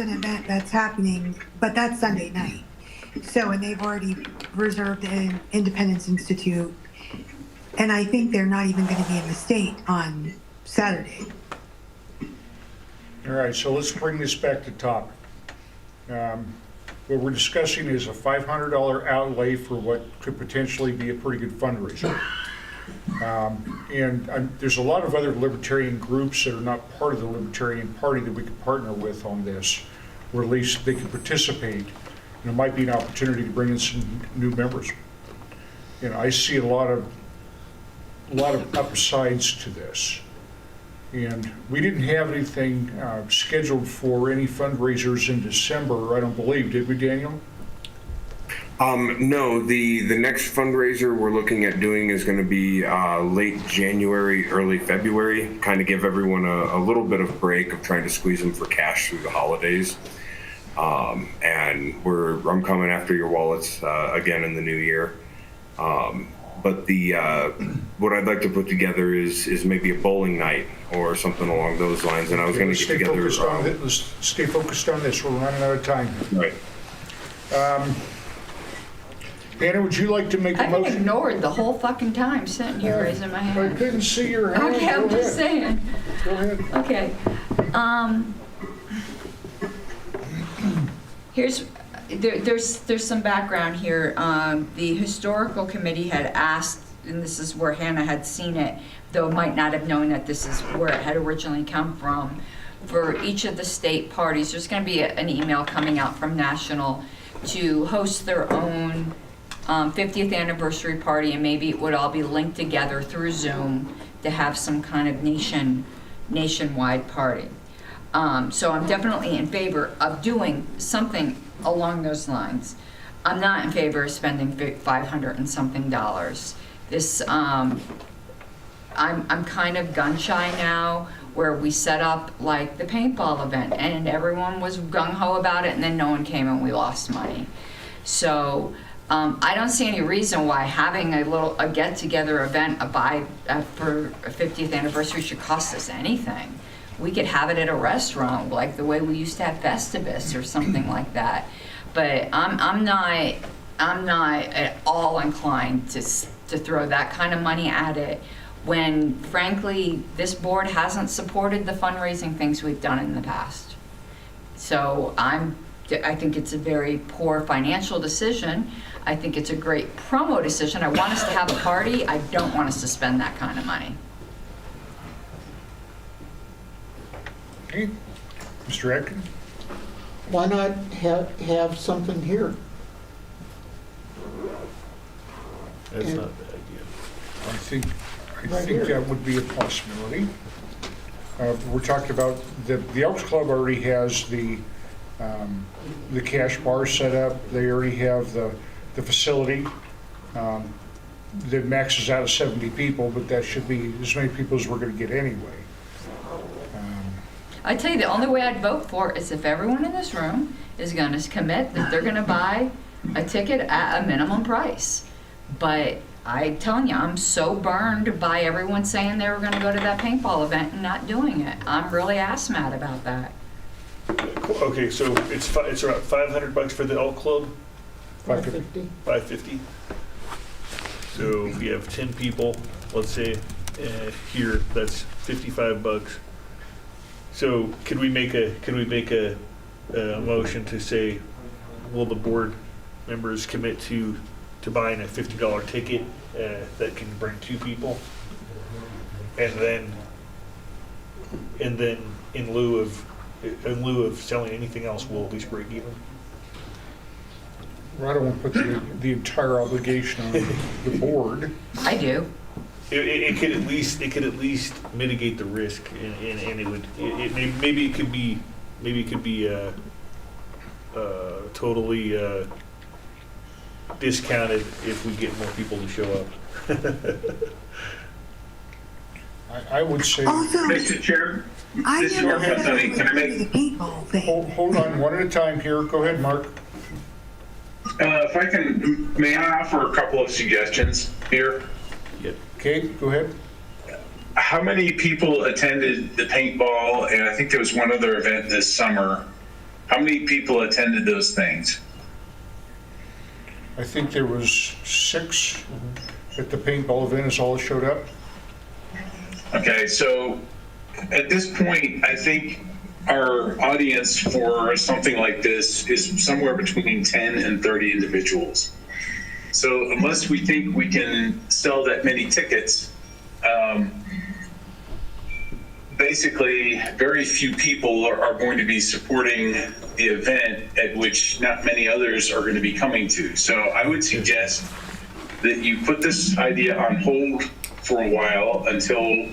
event that's happening, but that's Sunday night. So, and they've already reserved an Independence Institute, and I think they're not even going to be in the state on Saturday. All right, so let's bring this back to topic. What we're discussing is a $500 outlay for what could potentially be a pretty good fundraiser. There's a lot of other libertarian groups that are not part of the Libertarian Party that we could partner with on this, or at least they could participate. And it might be an opportunity to bring in some new members. You know, I see a lot of upsides to this. And we didn't have anything scheduled for any fundraisers in December, I don't believe, did we, Daniel? No, the next fundraiser we're looking at doing is going to be late January, early February, kind of give everyone a little bit of break of trying to squeeze them for cash through the holidays. And I'm coming after your wallets again in the new year. But what I'd like to put together is maybe a bowling night or something along those lines. And I was going to get together. Let's stay focused on this. We're running out of time. Right. Hannah, would you like to make a motion? I've been ignored the whole fucking time, sitting here raising my hand. I couldn't see your hand. Okay, I'm just saying. Go ahead. Okay. There's some background here. The historical committee had asked, and this is where Hannah had seen it, though might not have known that this is where it had originally come from. For each of the state parties, there's going to be an email coming out from National to host their own 50th anniversary party, and maybe it would all be linked together through Zoom to have some kind of nationwide party. So I'm definitely in favor of doing something along those lines. I'm not in favor of spending $500 and something. This, I'm kind of gun shy now, where we set up like the paintball event and everyone was gung-ho about it, and then no one came and we lost money. So I don't see any reason why having a get-together event for a 50th anniversary should cost us anything. we could have it at a restaurant, like the way we used to have Festivus or something like that. But I'm not at all inclined to throw that kind of money at it when, frankly, this board hasn't supported the fundraising things we've done in the past. So I think it's a very poor financial decision. I think it's a great promo decision. I want us to have a party. I don't want us to spend that kind of money. Okay, Mr. Atkin? Why not have something here? That's And- not a bad idea. I think Right here. that would be a possibility. We're talking about, the Elks Club already has the cash bar set up. They already have the facility that maxes out at 70 people, but that should be as many people as we're going to get anyway. I tell you, the only way I'd vote for it is if everyone in this room is going to commit that they're going to buy a ticket at a minimum price. But I'm telling you, I'm so burned by everyone saying they were going to go to that paintball event and not doing it. I'm really ass mad about that. Okay, so it's around $500 for the Elk Club? $550. $550. So if we have 10 people, let's say here, that's $55. So could we make a motion to say, will the board members commit to buying a $50 ticket that can bring 2 people, and then in lieu of selling anything else, we'll at least break even? Well, I don't want to put the entire obligation on the board. I do. It could at least mitigate the risk, and it would maybe it could be totally discounted if we get more people to show up. I would say. Also, Mr. Chair, I this is never Mark said I Anthony. was Can I going make, to the paintball thing. Hold on, one at a time here. Go ahead, Mark. if I can, may I offer a couple of suggestions here? Okay, go ahead. How many people attended the paintball, and I think there was one other event this summer? How many people attended those things? I think there was 6 at the paintball event is all that showed up. Okay, so at this point, I think our audience for something like this is somewhere between 10 and 30 individuals. So unless we think we can sell that many tickets, basically very few people are going to be supporting the event at which not many others are going to be coming to. So I would suggest that you put this idea on hold for a while until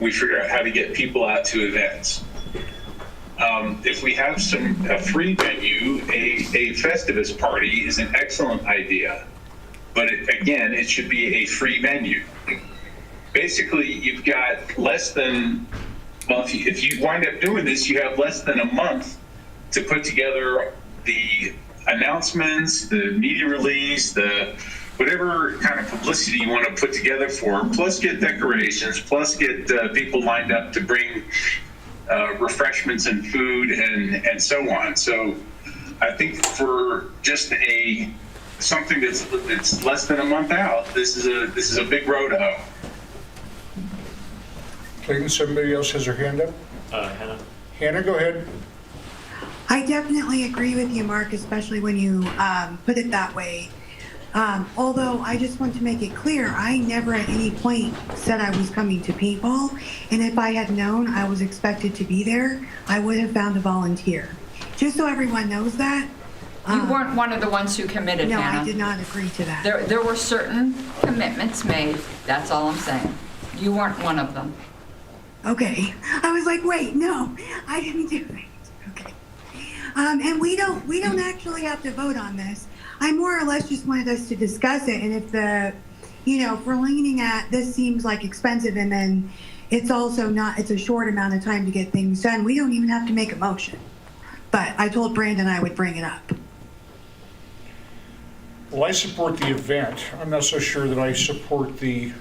we figure out how to get people out to events. If we have a free venue, a Festivus party is an excellent idea. But again, it should be a free venue. Basically, you've got less than, well, if you wind up doing this, you have less than a month to put together the announcements, the media release, the whatever kind of publicity you want to put together for, plus get decorations, plus get people lined up to bring refreshments and food and so on. So I think for just something that's less than a month out, this is a big row to hoe. Clayton, somebody else has their hand up? Hannah. Hannah, go ahead. I definitely agree with you, Mark, especially when you put it that way. Although I just want to make it clear, I never at any point said I was coming to paintball, and if I had known I was expected to be there, I would have found a volunteer. Just so everyone knows that. You weren't one of the ones who committed, No, Hannah. I did not agree to that. There were certain commitments made. That's all I'm saying. You weren't one of them. Okay. I was like, wait, no, I didn't do it. Okay. And we don't actually have to vote on this. I more or less just wanted us to discuss it, and if if we're leaning at this seems like expensive, and then it's also not, it's a short amount of time to get things done, we don't even have to make a motion. But I told Brandon I would bring it up. Well, I support the event. I'm not so sure that I support the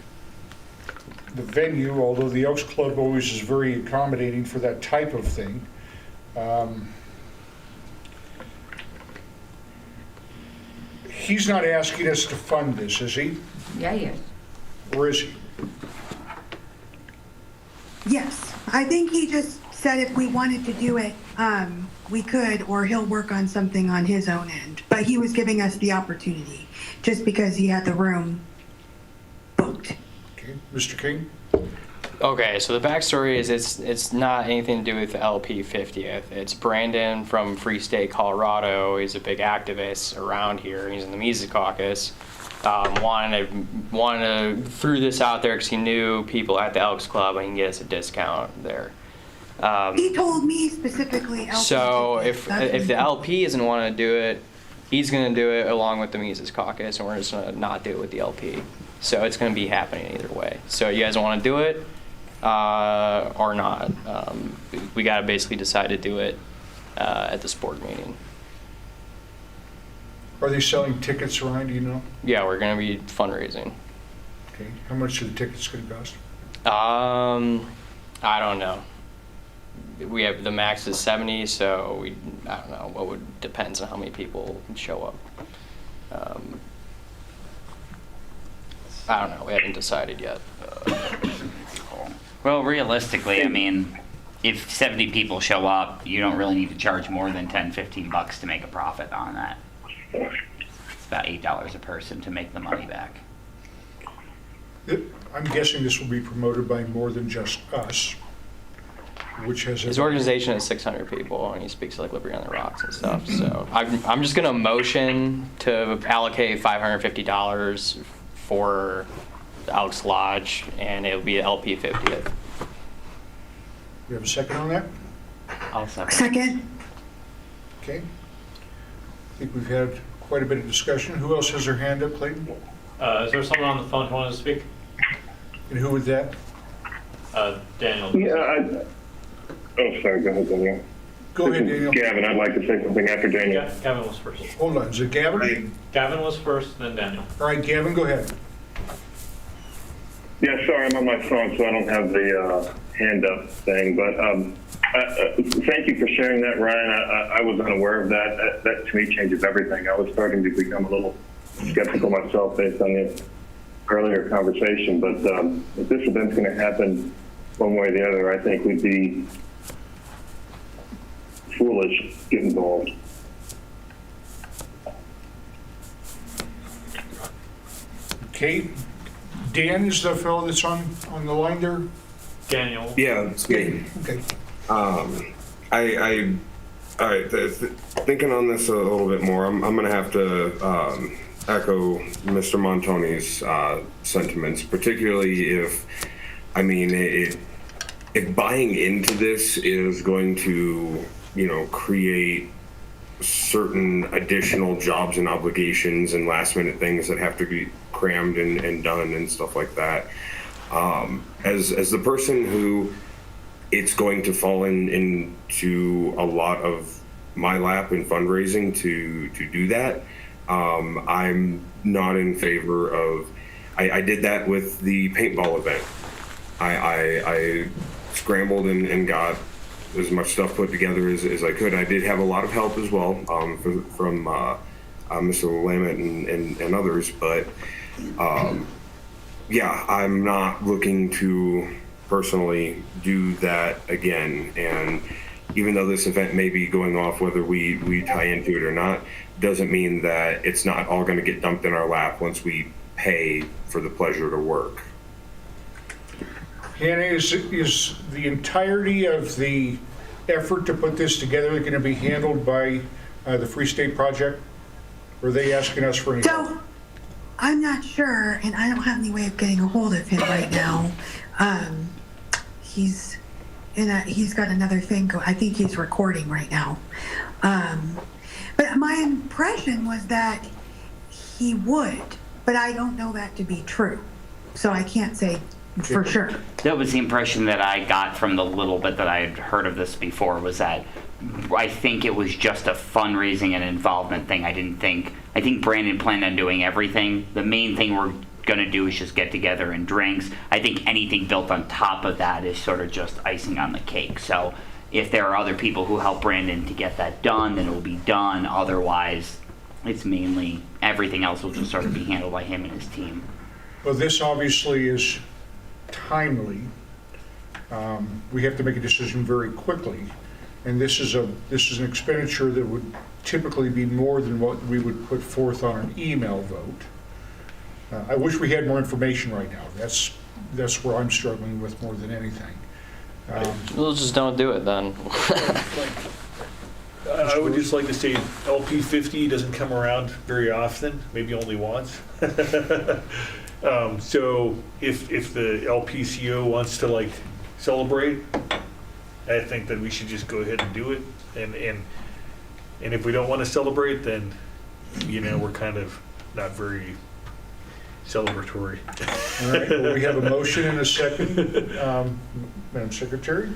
the venue, although the Elks Club always is very accommodating for that type of thing. He's not asking us to fund this, is he? Yeah, he is. Or is he? Yes, I think he just said if we wanted to do it, we could, or he'll work on something on his own end. But he was giving us the opportunity, just because he had the room booked. Okay, Mr. King? Okay, so the backstory is it's not anything to do with LP 50th. It's Brandon from Free State, Colorado. He's a big activist around here. He's in the Mises Caucus. Wanted to threw this out there because he knew people at the Elks Club and he can get us a discount there. He told me specifically. LP So if the LP isn't wanting to do it, he's going to do it along with the Mises Caucus, and we're just going to not do it with the LP. So it's going to be happening either way. So you guys want to do it or not? We got to basically decide to do it at this board meeting. Are they selling tickets around, do you know? Yeah, we're going to be fundraising. Okay, how much are the tickets going to cost? I don't know. We have the max is 70, so I don't know what would depends on how many people show up. I don't know. We haven't decided yet. Well, realistically, I mean, if 70 people show up, you don't really need to charge more than $10-15 to make a profit on that. It's about $8 a person to make the money back. I'm guessing this will be promoted by more than just us, which has... His organization has 600 people, and he speaks like Liberty on the Rocks and stuff. So I'm just going to motion to allocate $550 for the Elks Lodge, and it'll be LP 50th. You have a second on that? I'll second. Second. Okay. I think we've had quite a bit of discussion. Who else has their hand up, Clayton? Is there someone on the phone who wanted to speak? And who was that? Daniel. Yeah, oh, sorry, go ahead, Daniel. Go ahead, Daniel. Gavin, I'd like to say something after Daniel. Gavin was first. Hold on, is it Gavin? Gavin was first, then Daniel. All right, Gavin, go ahead. Yeah, sorry, I'm on my phone, so I don't have the hand up thing. But thank you for sharing that, Ryan. I was unaware of that. That to me changes everything. I was starting to become a little skeptical myself based on the earlier conversation. But if this event's going to happen one way or the other, I think we'd be foolish to get involved. Okay. Dan is the fellow that's on the line there? Daniel. Yeah, it's me. Okay. All right, thinking on this a little bit more, I'm going to have to echo Mr. Montoni's sentiments, particularly if buying into this is going to, create certain additional jobs and obligations and last minute things that have to be crammed and done and stuff like that. As the person who it's going to fall into a lot of my lap in fundraising to do that, I'm not in favor of. I did that with the paintball event. I scrambled and got as much stuff put together as I could. I did have a lot of help as well from Mr. Willamette and others, but yeah, I'm not looking to personally do that again. And even though this event may be going off, whether we tie into it or not, doesn't mean that it's not all going to get dumped in our lap once we pay for the pleasure to work. Hannah, is the entirety of the effort to put this together going to be handled by the Free State Project? Or are they asking us for any help? So, I'm not sure, and I don't have any way of getting a hold of him right now. He's got another thing I think he's recording right now. But my impression was that he would, but I don't know that to be true. So I can't say for sure. That was the impression that I got from the little bit that I had heard of this before, was that I think it was just a fundraising and involvement thing. I think Brandon planned on doing everything. The main thing we're going to do is just get together and drinks. I think anything built on top of that is sort of just icing on the cake. So if there are other people who help Brandon to get that done, then it will be done. Otherwise, it's mainly everything else will just sort of be handled by him and his team. Well, this obviously is timely. We have to make a decision very quickly, and this is an expenditure that would typically be more than what we would put forth on an email vote. I wish we had more information right now. That's where I'm struggling with more than anything. We'll just don't do it then. I would just like to say LP 50 doesn't come around very often, maybe only once. So if the LPCO wants to like celebrate, I think that we should just go ahead and do it. And if we don't want to celebrate, then we're kind of not very celebratory. All right. Well, we have a motion and a second, Madam Secretary.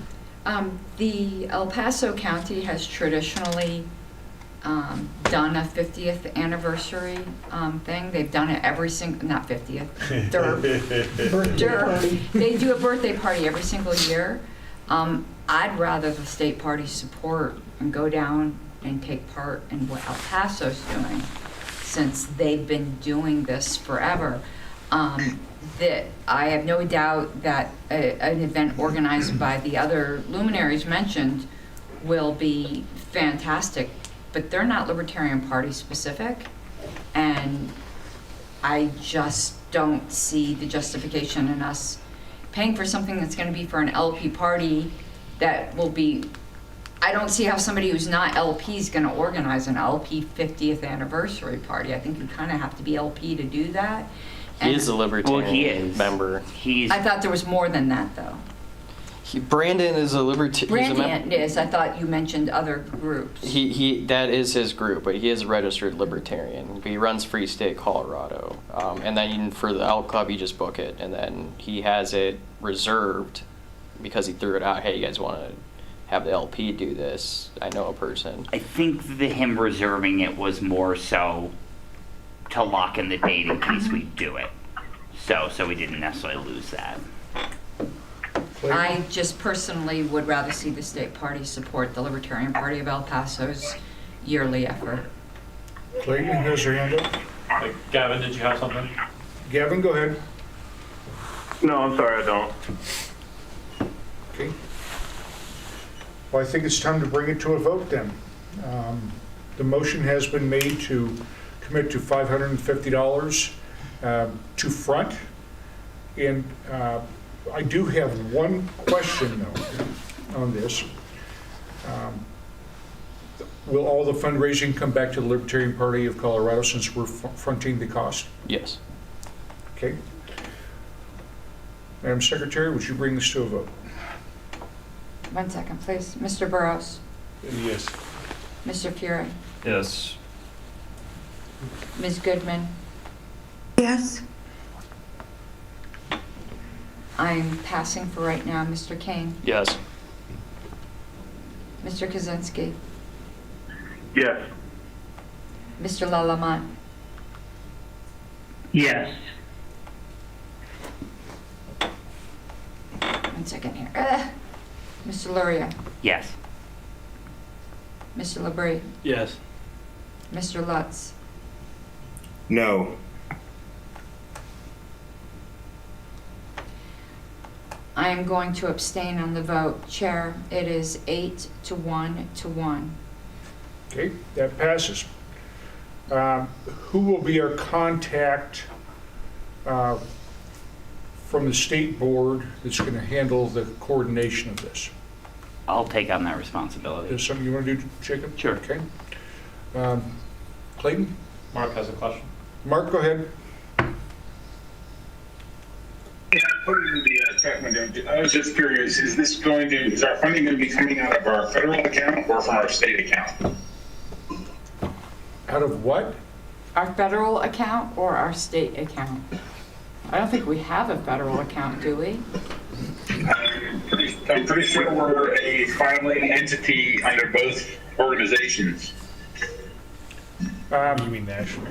The El Paso County has traditionally done a 50th anniversary thing. They've done it every single, not 50th, they do a birthday party every single year. I'd rather the state party support and go down and take part in what El Paso's doing, since they've been doing this forever. That I have no doubt that an event organized by the other luminaries mentioned will be fantastic, but they're not Libertarian Party specific, and I just don't see the justification in us paying for something that's going to be for an LP party that will be, I don't see how somebody who's not LP is going to organize an LP 50th anniversary party. I think you kind of have to be LP to do that. He is a Libertarian member. I thought there was more than that, though. Brandon is a Libertarian. Brandon is. I thought you mentioned other groups. That is his group, but he is a registered Libertarian. He runs Free State Colorado, and then for the Elk Club, you just book it, and then he has it reserved because he threw it out. Hey, you guys want to have the LP do this? I know a person. I think him reserving it was more so to lock in the date in case we do it. So we didn't necessarily lose that. I just personally would rather see the state party support the Libertarian Party of El Paso's yearly effort. Clayton has her hand up. Gavin, did you have something? Gavin, go ahead. No, I'm sorry, I don't. Okay. Well, I think it's time to bring it to a vote then. The motion has been made to commit to $550 to front. And I do have one question, though, on this. Will all the fundraising come back to the Libertarian Party of Colorado since we're fronting the cost? Yes. Okay. Madam Secretary, would you bring this to a vote? 1 second, please. Mr. Burrows? Yes. Mr. Fury? Yes. Ms. Goodman? Yes. I'm passing for right now. Mr. Kane? Yes. Mr. Kaczynski? Yes. Mr. Lalamont? Yes. 1 second here. Mr. Luria? Yes. Mr. LaBrie? Yes. Mr. Lutz? No. I am going to abstain on the vote. Chair, it is 8 to 1 to 1. Okay, that passes. Who will be our contact from the state board that's going to handle the coordination of this? I'll take on that responsibility. Is something you want to do, Jacob? Sure. Okay. Clayton? Mark has a question. Mark, go ahead. Yeah, I put it in the chat window. I was just curious, is our funding going to be coming out of our federal account or from our state account? Out of what? Our federal account or our state account? I don't think we have a federal account, do we? I'm pretty sure we're a filing entity under both organizations. You mean national?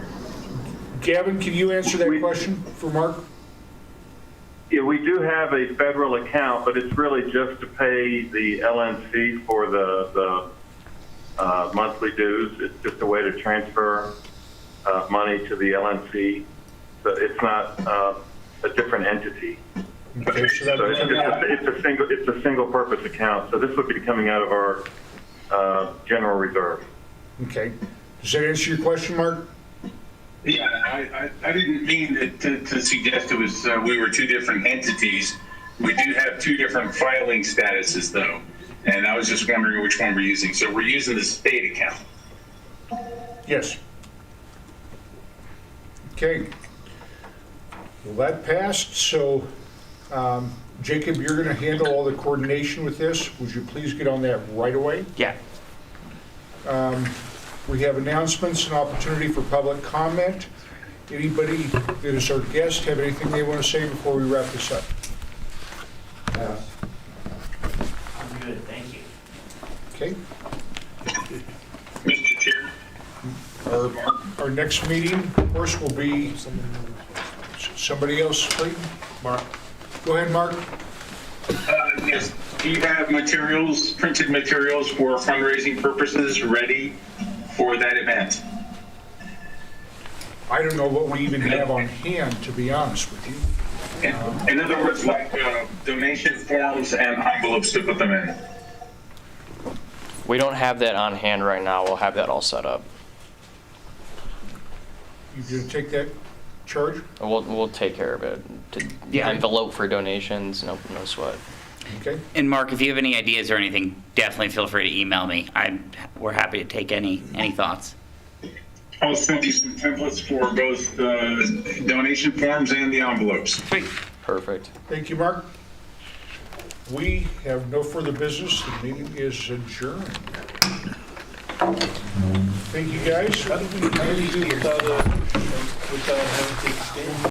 Gavin, can you answer that question for Mark? Yeah, we do have a federal account, but it's really just to pay the LNC for the monthly dues. It's just a way to transfer money to the LNC. So it's not a different entity. Okay, so that it's a single purpose account. So this would be coming out of our general reserve. Okay. Does that answer your question, Mark? Yeah, I didn't mean to suggest it was we were two different entities. We do have two different filing statuses, though, and I was just wondering which one we're using. So we're using the state account. Yes. Okay. Well, that passed. So, Jacob, you're going to handle all the coordination with this. Would you please get on that right away? Yeah. We have announcements and opportunity for public comment. Anybody that is our guest have anything they want to say before we wrap this up? I'm good, thank you. Okay. Mr. Chair. Our next meeting, of course, will be somebody else, please. Mark. Go ahead, Mark. Yes. Do you have materials, printed materials for fundraising purposes ready for that event? I don't know what we even have on hand, to be honest with you. In other words, like donation forms and envelopes to put them in. We don't have that on hand right now. We'll have that all set up. You going to take that charge? We'll take care of it. Yeah. Envelope for donations, no sweat. Okay. And Mark, if you have any ideas or anything, definitely feel free to email me. We're happy to take any thoughts. I'll send you some templates for both the donation forms and the envelopes. Sweet. Perfect. Thank you, Mark. We have no further business. The meeting is adjourned. Thank you, guys. How do we do without having to extend?